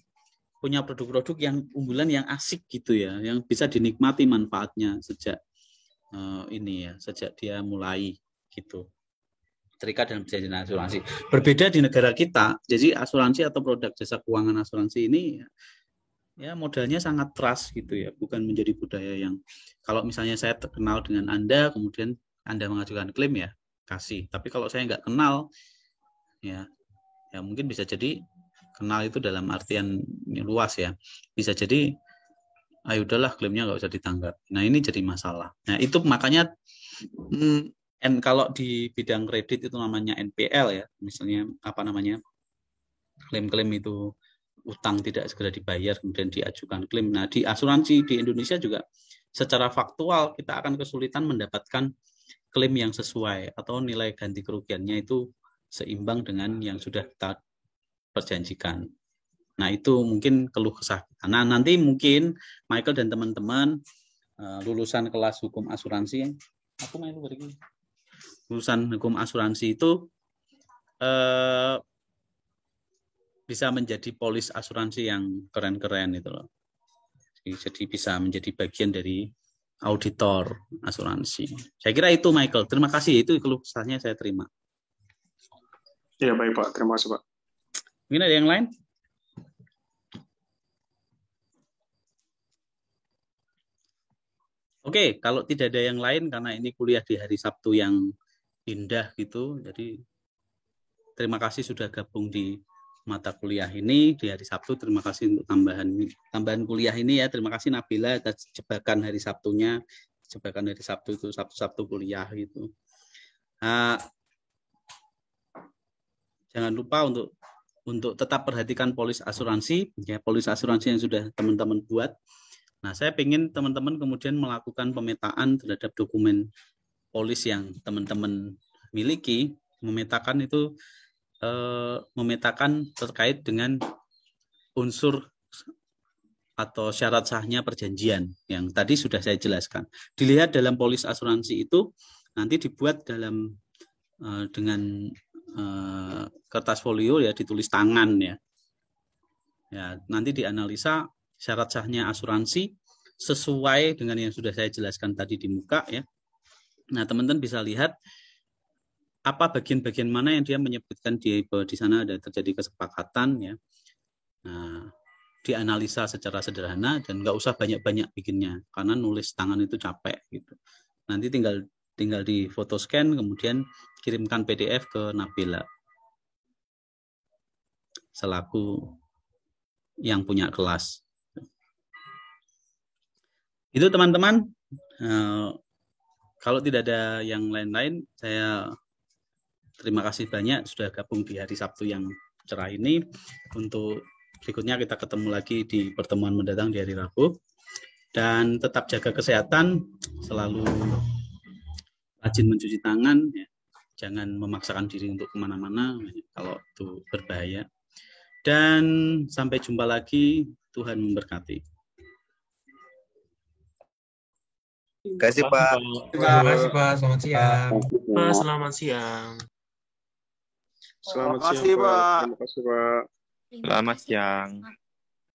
punya produk-produk yang unggulan yang asik gitu ya, yang bisa dinikmati manfaatnya sejak sejak dia mulai gitu. Terikat dalam perjanjian asuransi. Berbeda di negara kita, jadi asuransi atau produk jasa keuangan asuransi ini ya modalnya sangat trust gitu ya, bukan menjadi budaya yang kalau misalnya saya terkenal dengan Anda, kemudian Anda mengajukan klaim ya kasih. Tapi kalau saya nggak kenal, ya mungkin bisa jadi kenal itu dalam artian luas ya, bisa jadi ayo udahlah klaimnya nggak usah ditanggap. Nah ini jadi masalah. Nah itu makanya kalau di bidang kredit itu namanya NPL ya, misalnya apa namanya klaim-klaim itu utang tidak segera dibayar kemudian diajukan klaim. Nah di asuransi di Indonesia juga secara faktual kita akan kesulitan mendapatkan klaim yang sesuai atau nilai ganti kerugiannya itu seimbang dengan yang sudah kita perjanjikan. Nah itu mungkin keluh kesah. Nah nanti mungkin Michael dan teman-teman lulusan kelas hukum asuransi, lulusan hukum asuransi itu bisa menjadi polis asuransi yang keren-keren itu loh. Jadi bisa menjadi bagian dari auditor asuransi. Saya kira itu Michael. Terima kasih, itu keluh kesahnya saya terima. Ya baik Pak, terima kasih Pak. Mungkin ada yang lain? Oke, kalau tidak ada yang lain karena ini kuliah di hari Sabtu yang indah gitu, jadi terima kasih sudah gabung di mata kuliah ini di hari Sabtu. Terima kasih untuk tambahan kuliah ini ya. Terima kasih Nabila atas jebakan hari Sabtunya. Jebakan hari Sabtu itu Sabtu kuliah gitu. Nah, jangan lupa untuk tetap perhatikan polis asuransi ya, polis asuransi yang sudah teman-teman buat. Nah, saya ingin teman-teman kemudian melakukan pemetaan terhadap dokumen polis yang teman-teman miliki, memetakan terkait dengan unsur atau syarat sahnya perjanjian yang tadi sudah saya jelaskan. Dilihat dalam polis asuransi itu nanti dibuat dengan kertas folio ya, ditulis tangan ya. Ya, nanti dianalisa syarat sahnya asuransi sesuai dengan yang sudah saya jelaskan tadi di muka ya. Nah, teman-teman bisa lihat apa bagian-bagian mana yang dia menyebutkan bahwa di sana ada terjadi kesepakatan ya. Nah, dianalisa secara sederhana dan nggak usah banyak-banyak bikinnya karena nulis tangan itu capek gitu. Nanti tinggal di foto scan kemudian kirimkan PDF ke Nabila selaku yang punya kelas. Itu teman-teman. Kalau tidak ada yang lain-lain, saya terima kasih banyak sudah gabung di hari Sabtu yang cerah ini. Untuk berikutnya kita ketemu lagi di pertemuan mendatang di hari Rabu. Dan tetap jaga kesehatan, selalu rajin mencuci tangan, ya. Jangan memaksakan diri untuk kemana-mana kalau itu berbahaya. Dan sampai jumpa lagi, Tuhan memberkati. Terima kasih Pak. Terima kasih Pak, selamat siang. Pak, selamat siang. Selamat siang Pak. Terima kasih Pak. Selamat siang.